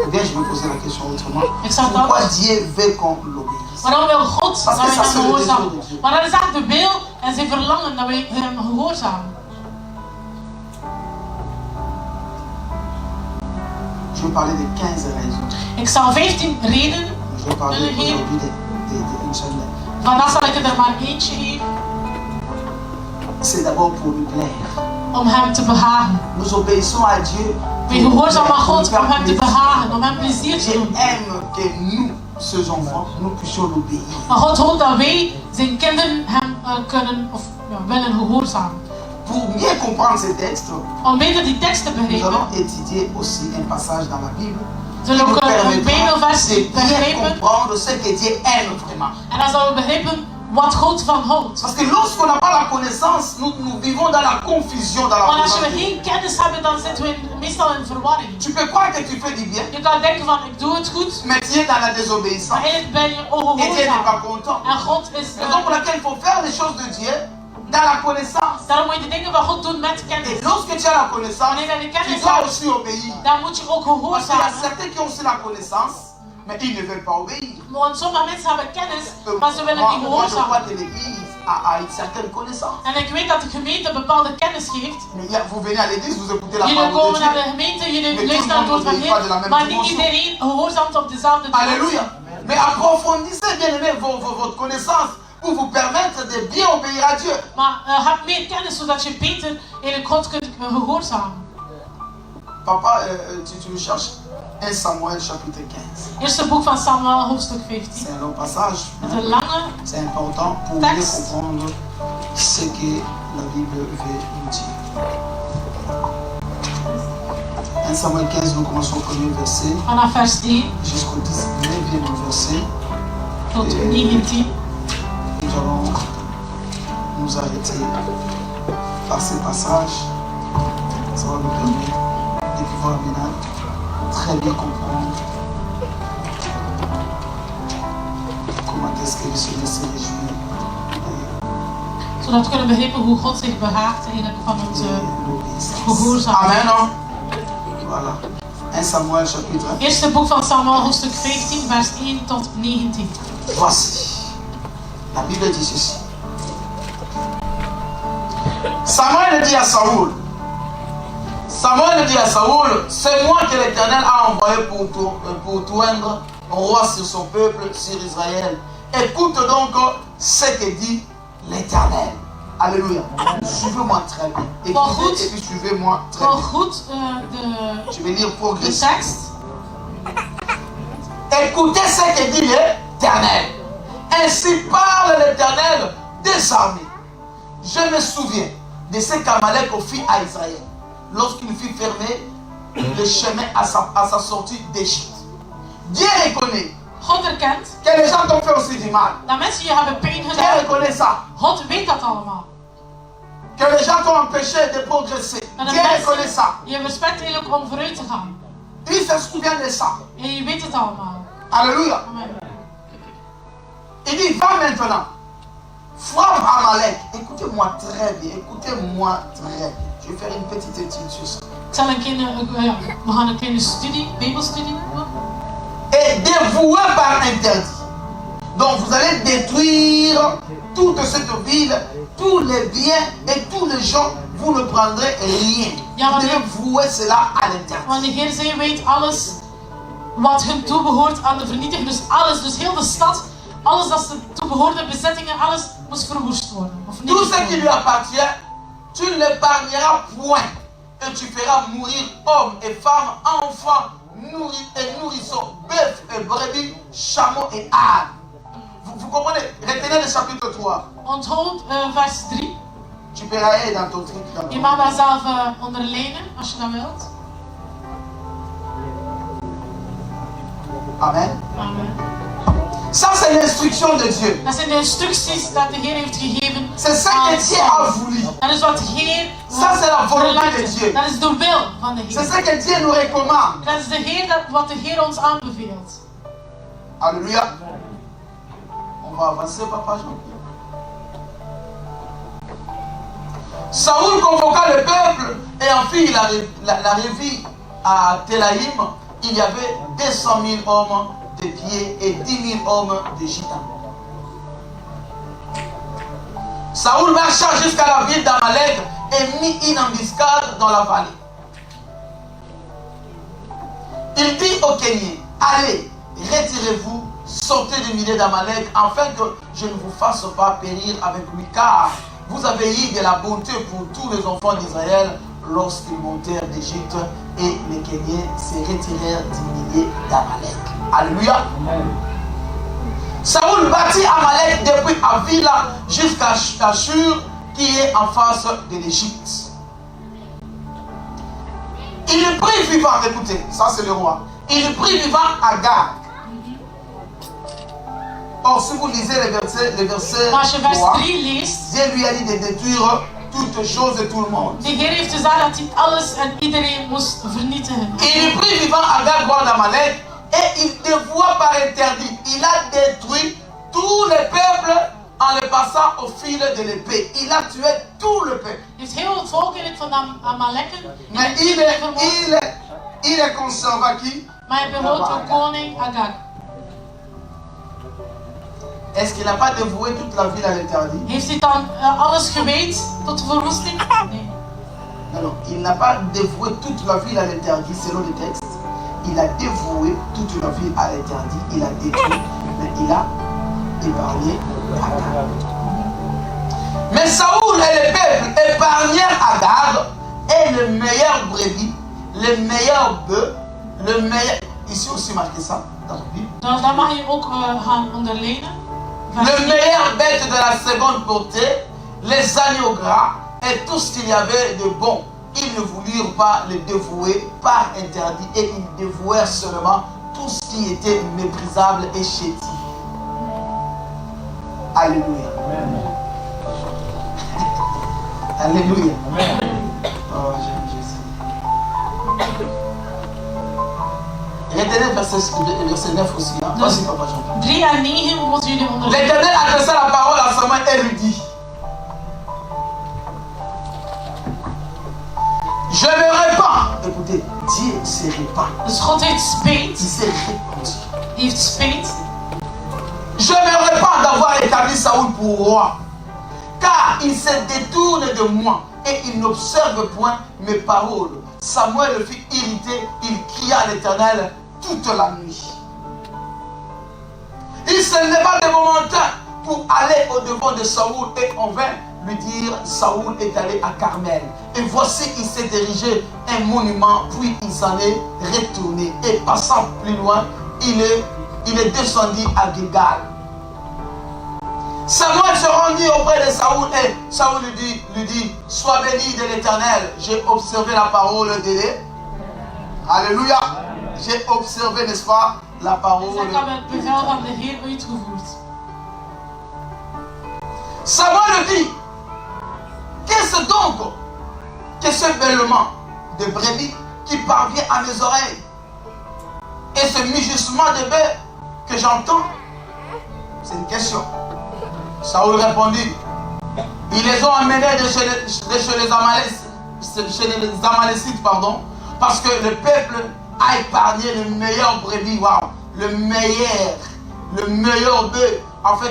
Eh bien, je vais poser la question autrement. Ik zal het Pourquoi anders. Dieu veut qu'on l'obéisse? Waarom wil God dat wij ça, hem c'est le gehoorzamen? désir de Dieu. Maar dat is echt de wil en zijn verlangen dat wij hem gehoorzamen. Je vais parler de 15 raisons. Ik zal 15 redenen Je vais parler willen geven. aujourd'hui d'une seule. Vandaag zal ik er maar eentje geven. C'est d'abord pour lui plaire. Om hem te behagen. Nous obéissons à Dieu. We gehoorzamen aan God om hem te behagen, om hem plezier te Dieu doen. aime que nous, ses enfants, nous puissions l'obéir. Maar God hoopt dat wij zijn kinderen hem kunnen of willen gehoorzamen. Pour mieux comprendre ces textes, Om beter die tekst te nous begrijpen, allons étudier aussi un passage dans la Bible zullen we qui nous ook een permettra Bijbelvers de bien begrijpen. comprendre ce que Dieu aime vraiment. En dan zullen we begrijpen wat God van houdt. Parce que lorsqu'on n'a pas la connaissance, nous vivons dans la confusion, dans la Want als we présence. geen kennis hebben, dan zitten we meestal in verwarring. Tu peux croire que tu fais du bien, Je kan denken van ik doe het goed, mais tu es dans la désobéissance. maar eigenlijk ben je Et Dieu n'est ongehoorzaam. pas content. En God is... Raison pour laquelle il faut faire les choses de Dieu dans la connaissance. Daarom moet je de dingen van God doen met Et kennis. lorsque tu as la connaissance, Wanneer je de tu kennis dois hebt, aussi obéir. dan moet je ook Parce qu'il y a gehoorzamen. certains qui ont aussi la connaissance, mais ils ne veulent pas obéir. Want sommige mensen hebben kennis, maar ze willen Moi, niet je crois gehoorzamen. que l'Église a une certaine connaissance. En ik weet dat de gemeente bepaalde kennis geeft. Mais vous venez à l'église, vous écoutez la Jullie parole de komen naar de Dieu. gemeente, Mais jullie tout luisteren le naar het woord monde van n'obéit pas de la Heer, même maar niet dimension. iedereen gehoorzaamt op dezelfde Alléluia. Mais approfondissez bien aimé votre connaissance pour vous permettre de bien obéir à Dieu. Maar heb meer kennis zodat je beter eigenlijk God kunt gehoorzamen. Papa, tu cherches 1 Samuel chapitre 15. Eerste boek van Samuel, hoofdstuk 15. C'est un long passage. Het is een lange C'est important pour Texte. mieux comprendre ce que la Bible veut nous dire. 1 Samuel 15, nous commençons au premier verset vanaf vers 1 jusqu'au 19e verset. tot 19. Nous allons nous arrêter par ces passages. Ça va nous permettre de pouvoir maintenant très bien comprendre comment est-ce que le Seigneur se réjouit Zodat we kunnen begrijpen hoe God zich behaagt eigenlijk van onze de l'obéissance. gehoorzaamheid. Amen, non? Voilà. 1 Samuel chapitre 1. Eerste boek van Samuel, hoofdstuk 15, vers 1 tot 19. Voici. La Bible dit ceci. Samuel dit à Saoul, c'est moi que l'Éternel a envoyé pour toindre roi sur son peuple, sur Israël. Écoute donc ce que dit l'Éternel. Alléluia. Suivez-moi très bien. Écoutez et puis suivez-moi très Wel bien. goed Je vais lire de progressivement. tekst. Écoutez ce que dit l'Éternel. Ainsi parle l'Éternel des armées. Je me souviens de ce qu'Amalek fit à Israël lorsqu'il fit fermer le chemin à sa sortie d'Égypte. Dieu reconnaît God erkent que les gens t'ont fait aussi du mal. dat mensen je hebben pijn Dieu gedaan. reconnaît ça. God weet dat allemaal. Que les gens t'ont empêché de progresser. En de Dieu reconnaît mensen ça. je respect eigenlijk om vooruit te gaan. Il se souvient de ça. En je weet het allemaal. Alléluia. Amen. Il dit, va maintenant. Frappe Amalek. Écoutez-moi très bien. Écoutez-moi très bien. Je vais faire une petite étude sur ça. Ik zal een kleine, we gaan een kleine studie, bijbelstudie doen. Et dévoué par interdit. Donc vous allez détruire toute cette ville, tous les biens et tous les gens, vous ne prendrez rien. Ja, Vous devez vouer cela à l'interdit. Want de Heer zei, weet alles wat hun toebehoort aan de vernietiging. Dus alles, dus heel de stad, alles dat ze toebehoorde, bezittingen, alles moest verwoest worden. Of Tout niet ce qui lui appartient, tu ne l'épargneras point. Et tu feras mourir hommes et femmes, enfants, nourrissons, bœufs et brebis, chameaux et ânes. Vous comprenez? Retenez le chapitre 3. Onthoud vers 3. Tu peux aller dans ton truc. Je mag daar zelf onderlijnen, als je dat wilt. Amen. Amen. Ça, c'est l'instruction de Dieu. Dat zijn de instructies dat de Heer heeft gegeven C'est ça aan que Dieu a voulu. Dat is wat de Heer Ça, c'est la volonté de verlangt. Dieu. Dat is de wil van de C'est Heer. ça que Dieu nous recommande. Dat is de Heer, wat de Heer ons aanbeveelt. Alléluia. On va avancer, papa Jean. Saoul convoqua le peuple et en fit la revue à Télaïm. Il y avait 200 000 hommes de pied et 10 000 hommes de gitans. Saoul marcha jusqu'à la ville d'Amalek et mit une embuscade dans la vallée. Il dit aux Kéniens, allez, retirez-vous, sortez du milieu d'Amalek, afin que je ne vous fasse pas périr avec lui, car vous avez eu de la bonté pour tous les enfants d'Israël lorsqu'ils montèrent d'Égypte et les Kéniens se retirèrent du milieu d'Amalek. Alléluia. Saoul bâtit Amalek depuis Avila jusqu'à Ashur qui est en face de l'Égypte. Il prit vivant, écoutez, ça c'est le roi. Il prit vivant Agag. Or, si vous lisez les versets 3, Dieu lui a dit de détruire toutes choses et tout le monde. De Heer heeft gezegd dat hij alles en iedereen moest vernietigen. Il prit vivant Agag, roi d'Amalek, et il dévoua par interdit. Il a détruit tous les peuples en le passant au fil de l'épée. Il a tué tout le peuple. Heeft heel het volk in het van Amalekken. Mais il est conservé qui? Maar hij behoort de koning Agag. Est-ce qu'il n'a pas dévoué toute la ville à l'interdit? Heeft hij dan alles geweend tot de verwoesting? Nee. Non, il n'a pas dévoué toute la ville à l'interdit selon le texte. Il a dévoué toute la ville à l'interdit. Il a détruit, mais il a épargné Agag. Mais Saoul et le peuple épargnèrent Agag et le meilleur brebis, le meilleur bœuf, le meilleur. Ici aussi marqué ça dans la Bible. Daar mag je ook gaan onderlijnen. Le meilleur bête de la seconde portée, les agneaux gras et tout ce qu'il y avait de bon. Ils ne voulurent pas le dévouer par interdit et ils dévouèrent seulement tout ce qui était méprisable et chétif. Alléluia. Amen. Alléluia. Amen. Oh, j'aime Jésus. Retenez verset 9 aussi. Hein? Vas-y, papa Jean. 3 à 9 moeten jullie onderzoeken. L'Éternel adressa la parole à Samuel et lui dit: je me répands. Écoutez, Dieu se répand. Dus God heeft spijt. Il s'est répandu. Hij heeft spijt. Je me répands d'avoir établi Saoul pour roi, car il se détourne de moi et il n'observe point mes paroles. Samuel le fit irriter, il cria à l'Éternel toute la nuit. Il se leva de momentin pour aller au-devant de Saoul et on vint lui dire: Saoul est allé à Carmel. Et voici, il s'est dirigé un monument, puis il s'en est retourné. Et passant plus loin, il est descendu à Gilgal. Samuel se rendit auprès de Saoul et Saoul lui dit: sois béni de l'Éternel. J'ai observé la parole de Dieu. Alléluia. J'ai observé, n'est-ce pas, la parole de Dieu. Samuel dit: qu'est-ce donc que ce bêlement de brebis qui parvient à mes oreilles et ce mugissement de bœuf que j'entends? C'est une question. Saoul répondit: ils les ont amenés de chez les Amalécites, pardon, parce que le peuple a épargné le meilleur brebis, wow, le meilleur bœuf, afin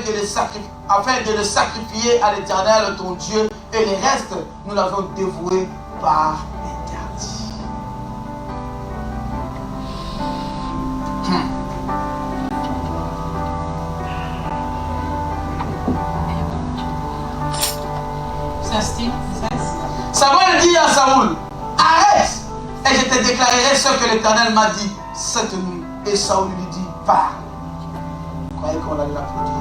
de le sacrifier à l'Éternel ton Dieu, et le reste nous l'avons dévoué par interdit. Samuel dit à Saoul: arrête et je te déclarerai ce que l'Éternel m'a dit cette nuit. Et Saoul lui dit: parle. Vous croyez qu'on allait l'applaudir?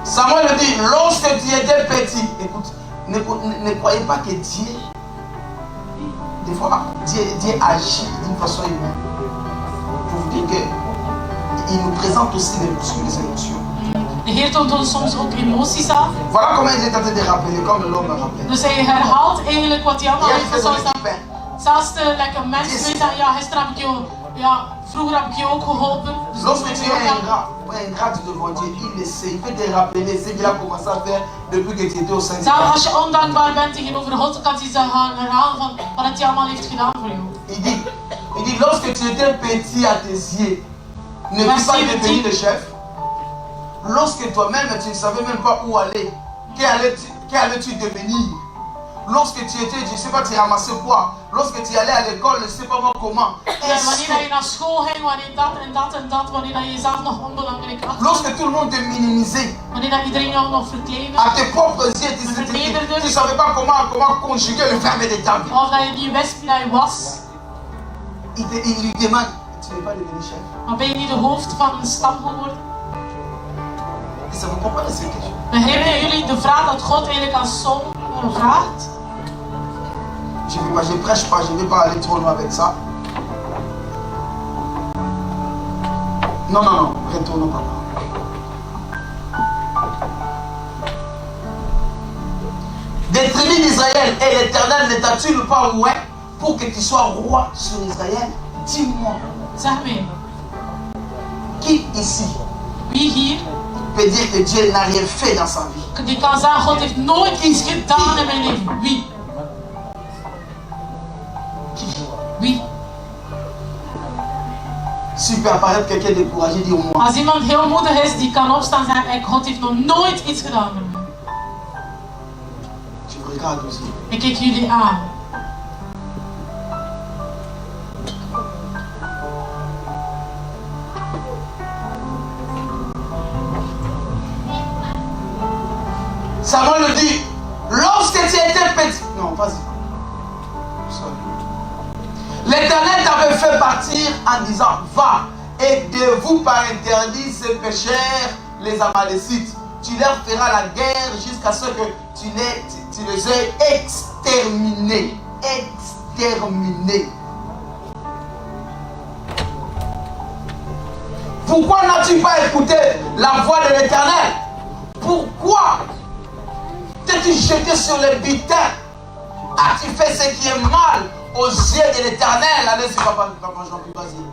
Samuel lui dit: lorsque tu étais petit, écoute, ne croyez pas que Dieu, des fois, Dieu agit d'une façon humaine. Pour vous dire qu'il nous présente aussi les émotions. De Heer toont ons soms ook emoties aan. Voilà comment il est en train de rappeler, comme l'homme rappelle. Dus hij herhaalt eigenlijk wat hij allemaal heeft. Zoals de lekker mens weet dat, ja, gisteren heb ik jou Ja, vroeger heb ik je ook geholpen. Dus lorsque tu es ingrat devant Dieu, il essaie, il peut te rappeler ce qu'il a commencé à faire depuis que tu étais au sein de Zelfs als je ondankbaar bent tegenover God, kan hij gaan herhalen van wat hij allemaal heeft gedaan voor jou. Il dit, lorsque tu étais petit à tes yeux, ne fus pas devenu le chef. Lorsque toi-même tu ne savais même pas où aller, qu'allais-tu devenir? Lorsque tu étais, je ne sais pas, tu ramassais quoi? Lorsque tu allais à l'école, je ne sais pas moi comment. Wanneer je naar school ging, wanneer dat en dat en dat, wanneer je jezelf nog onbelangrijk achtte. Lorsque tout le monde te minimisait. Wanneer dat iedereen jou nog verkleinde. À tes propres yeux, tu ne savais pas comment conjuguer le verbe de ta vie. Of dat je niet wist wie dat je was. Il lui demande, tu n'es pas devenu chef. Maar ben je niet de hoofd van een stam geworden? Ça vous comprenez ce que je... Begrijpen jullie de vraag dat God eigenlijk aan Saul vraagt? Je ne prêche pas, je ne vais pas aller trop loin avec ça. Non, retournons pas. Des tribus d'Israël et l'Éternel ne t'as-tu pas oué pour que tu sois roi sur Israël? Dis-moi. Zeg me. Qui ici? Wie hier? Peut dire que Dieu n'a rien fait dans sa vie. Die kan zeggen, God heeft nooit iets gedaan in mijn leven. Wie? Wie? Si peut apparaître quelqu'un découragé, dis-moi. Als iemand heel moedig is, die kan opstaan en zeggen, God heeft nog nooit iets gedaan met mij. Je vous regarde aussi. Ik kijk jullie aan. Samuel le dit, lorsque tu étais petit. Non, vas-y. L'Éternel t'avait fait partir en disant, va, aidez-vous par interdit ces pécheurs, les Amalécites. Tu leur feras la guerre jusqu'à ce que tu les aies exterminés. Exterminés. Pourquoi n'as-tu pas écouté la voix de l'Éternel? Pourquoi t'es-tu jeté sur le butin? As-tu fait ce qui est mal aux yeux de l'Éternel? Allez-y, papa Jean-Pierre, vas-y.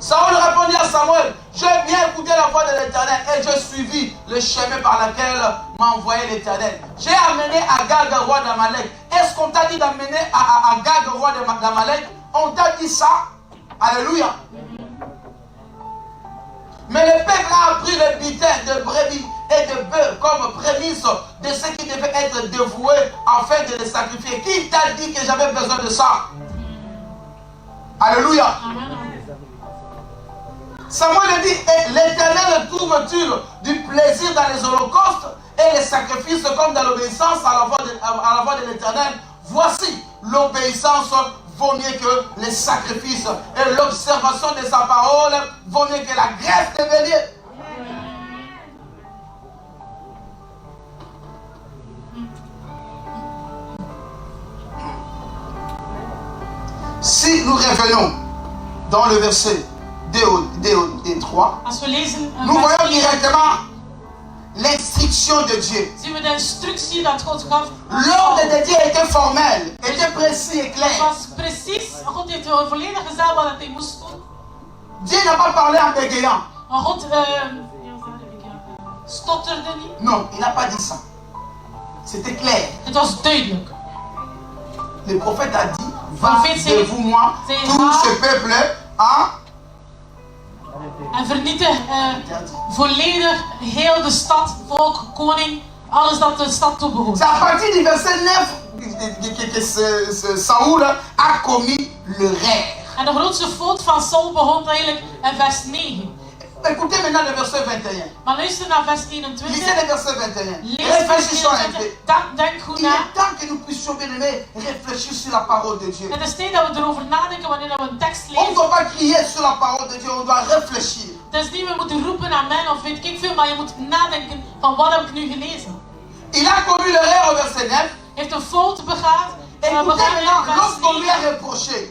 Saül répondit à Samuel, j'ai bien écouté la voix de l'Éternel et j'ai suivi le chemin par lequel m'a envoyé l'Éternel. J'ai amené Agag, roi d'Amalek. Est-ce qu'on t'a dit d'amener Agag, roi d'Amalek? On t'a dit ça? Alléluia. Mais le peuple a pris le butin de brebis et de bœufs comme prémisse de ce qui devait être dévoué afin de les sacrifier. Qui t'a dit que j'avais besoin de ça? Alléluia. Samuel dit, l'Éternel trouve-t-il du plaisir dans les holocaustes et les sacrifices comme dans l'obéissance à la voix de l'Éternel? Voici, l'obéissance vaut mieux que les sacrifices et l'observation de sa parole vaut mieux que la greffe de bélier. Si nous revenons dans le verset 2 et 3, nous voyons directement l'instruction de Dieu. L'ordre de Dieu était formel, était précis et clair. Dieu n'a pas parlé en bégayant. Non, il n'a pas dit ça. C'était clair. Le prophète a dit, va de vous moi, tout ce peuple, hein? En vernietig volledig heel de stad, volk, koning, alles dat de stad toebehoort. C'est à partir du verset 9 que Saoul a commis le rêve. En de grootste fout van Saul begon eigenlijk in vers 9. Écoutez maintenant le verset 21. Maar luister naar vers 21. Lisez le verset 21. Réfléchissons un peu. Denk goed Il na. est temps que nous puissions bien aimer réfléchir sur la parole de Dieu. Het is tijd dat we erover nadenken wanneer we een tekst On ne lezen. doit pas crier sur la parole de Dieu, on doit réfléchir. Het is niet, we moeten roepen naar mij of weet ik veel, maar je moet nadenken van wat heb ik nu gelezen. Il a commis le rêve au verset 9. Heeft een fout begaan. Écoutez maintenant, lorsqu'on lui a reproché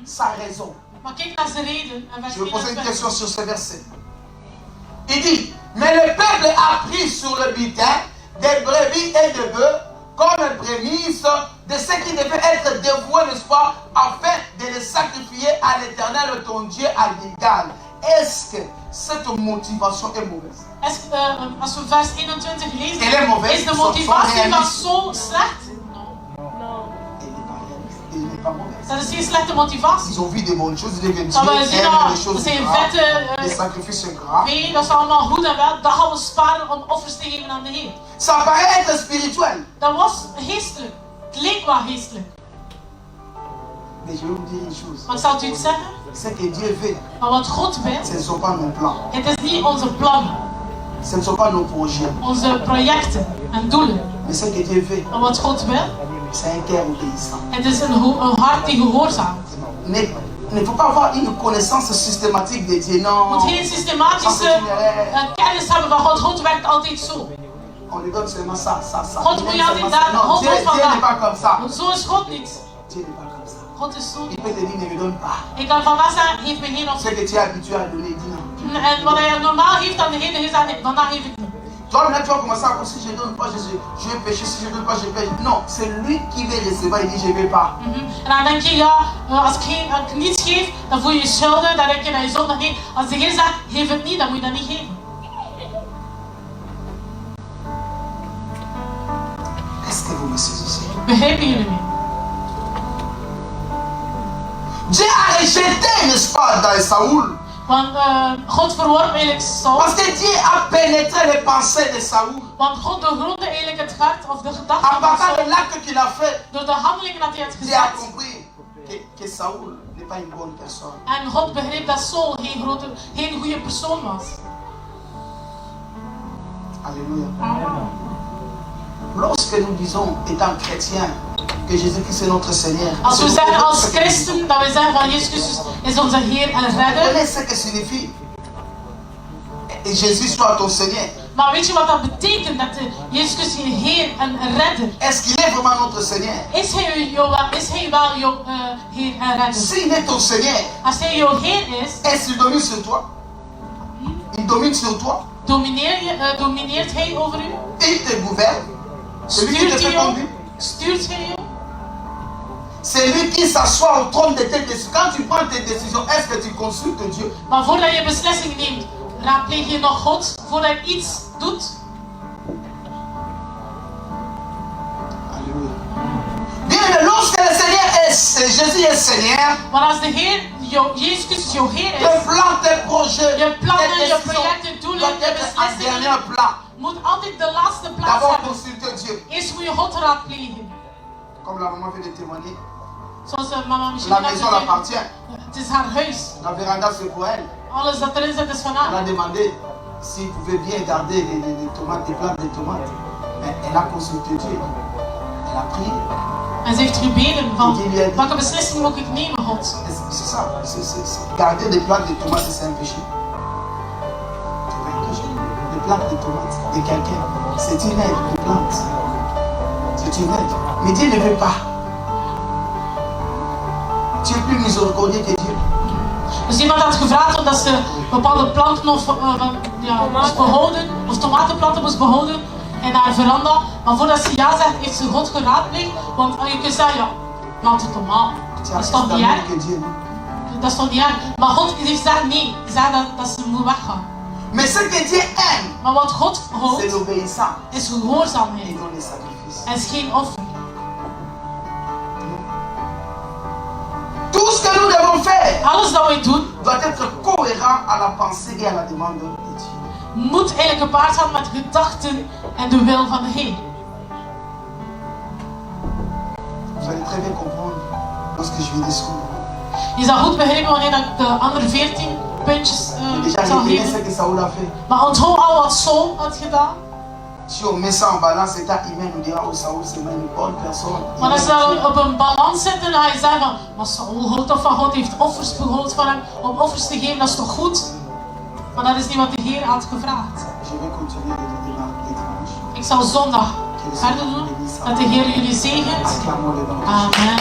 sa raison. Maar kijk naar zijn reden. Je vais poser une question sur ce verset. Il dit, mais le peuple a pris sur le butin des brebis et des bœufs comme prémisse de ce qui devait être dévoué, n'est-ce pas, afin de les sacrifier à à l'Éternel ton Dieu à l'égal. Est-ce que cette motivation est mauvaise? Als we vers 21 lezen, Elle est mauvaise. is de motivatie van Saul slecht? Elle n'est pas mauvaise. Dat is geen slechte motivatie. Ils ont vu de bonnes choses, ils Dat we zien aiment dat des choses zijn graves, vette des sacrifices graves. nee, dat is allemaal goed en wel. Dat gaan we sparen om offers te geven aan de Heer. Ça paraît être spirituel. Dat was geestelijk. Het leek wel geestelijk. Mais je vais vous dire une chose. Maar ik zal het u iets zeggen. Ce que Dieu veut, Maar wat God wil, ce ne sont pas nos plans. het is niet onze plannen, Ce ne sont pas nos projets. onze projecten en doelen. Mais ce que Dieu veut, Maar wat God wil, c'est un cœur obéissant. het is een hart die gehoorzaamt. Il ne faut pas avoir une connaissance systématique de Dieu. Je Non. moet geen systematische kennis hebben van God. God werkt altijd zo. On lui donne seulement ça, ça, ça. God moet je altijd daar. Non, Dieu n'est pas comme ça. Zo is God niet. Dieu n'est pas comme ça. God is zo. Il peut te dire, ne me donne pas. Ik kan vandaag zeggen, geef me geen Ce optie. que tu es habitué à donner, dis non. En wat hij normaal geeft aan degene, hij zegt, vandaag geef ik niet. Toi, maintenant, tu vas commencer à dire, si je ne donne pas, je vais pécher. Si je ne donne pas, je pêche. Non, c'est lui qui veut recevoir. Il dit, je ne vais pas. En dan denk je, ja, als ik niets geef, dan voel je je schulden, dan denk je dat je zondag niet. Als de Heer zegt, geef het niet, dan moet je dat niet geven. Est-ce que vous me saisissez? Begrijpen jullie me? Dieu a rejeté, n'est-ce pas, dans Saoul. Want God verworp eigenlijk Saul. Parce que Dieu a pénétré les pensées de Saoul. Want God doorgrondde eigenlijk het hart of de gedachten À van partir de Saul. l'acte qu'il a fait, Door de handelingen dat hij had Dieu a gezet. compris que Saoul n'est pas une bonne personne. En God begreep dat Saul geen goede persoon was. Alléluia. Lorsque nous disons, étant chrétiens, que Jésus-Christ est notre Seigneur. Als we zeggen als christen, dat we zeggen van Jezus Christus is onze Heer en Vous Redder. connaissez ce que signifie? Et Jésus soit ton Seigneur. Maar weet je wat dat betekent? Dat Jezus Christus je Heer en Redder. Est-ce qu'il est vraiment notre Seigneur? Is hij wel jouw Heer en Redder? S'il est ton Seigneur, Als hij jouw Heer is, est-ce qu'il domine sur toi? Il domine sur toi. domineert hij over u? Il te gouverne. C'est lui qui te fait conduire. Stuurt hij jou? C'est lui qui s'assoit au trône de tes décisions. Quand tu prends tes décisions, est-ce que tu consultes Dieu? Maar voordat je beslissing neemt, raadpleeg je nog God voordat je iets doet? Alléluia. Bien, lorsque le Seigneur est, Jésus est Seigneur, Maar als de Heer, Jezus Christus jouw Heer is, tes plans, tes projets, je plannen, tes je décisions projecten, doelen, doivent je être en beslissingen, dernier plan. moet altijd de laatste plaats D'abord hebben. consulter Dieu. Eerst moet je God raadplegen. Comme la maman vient de témoigner. Zoals mama misschien La net maison zei, l'appartient. het is haar huis. La véranda c'est pour elle. Alles dat erin zit is van Elle haar. a demandé s'il pouvait bien garder les tomates, des plantes de tomates. Mais elle a consulté Dieu. Elle a prié. En ze heeft gebeden van, welke beslissing moet ik nemen, God? C'est ça. Garder des plantes de tomates, c'est un péché. C'est pas un péché. Les plantes de tomates de quelqu'un, c'est une aide de plante. C'est une aide. Mais Dieu ne veut pas. Tu es plus miséricordieux que Dieu. Dus iemand had gevraagd omdat ze bepaalde planten moest behouden, of tomatenplanten moest behouden in haar veranda. Maar voordat ze ja zegt, heeft ze God geraadpleegd. Want je kunt zeggen, ja, planten tomaten. Dat is toch niet erg? Dat is toch niet erg? Maar God heeft gezegd nee, zei dat ze moet weggaan. Mais ce que Dieu aime, Maar wat God c'est houdt, l'obéissance is gehoorzaamheid et non les sacrifices. en is geen offer. Tout ce que nous devons faire Alles dat wij doen, doit être cohérent à la pensée et à la demande de Dieu. moet eigenlijk gepaard gaan met gedachten en de wil van de Heer. Vous allez très bien comprendre lorsque je vais descendre. Je zal goed begrijpen wanneer ik de andere 14 puntjes Déjà, zal je connais ce geven. que Saoul a fait. Maar onthoud al wat Saul had gedaan. Si on met ça en balance, état humain nous dira, oh Saoul, c'est une bonne personne. Maar als we op een balans zetten, dan ga je zeggen van, maar Saul houdt toch van God, heeft offers behoord van hem, om offers te geven, dat is toch goed? Maar dat is niet wat de Heer had gevraagd. Je vais continuer de donner les dimanches. Ik zal zondag verder doen, dat de Heer jullie zegent. Acclamons le nom. Amen.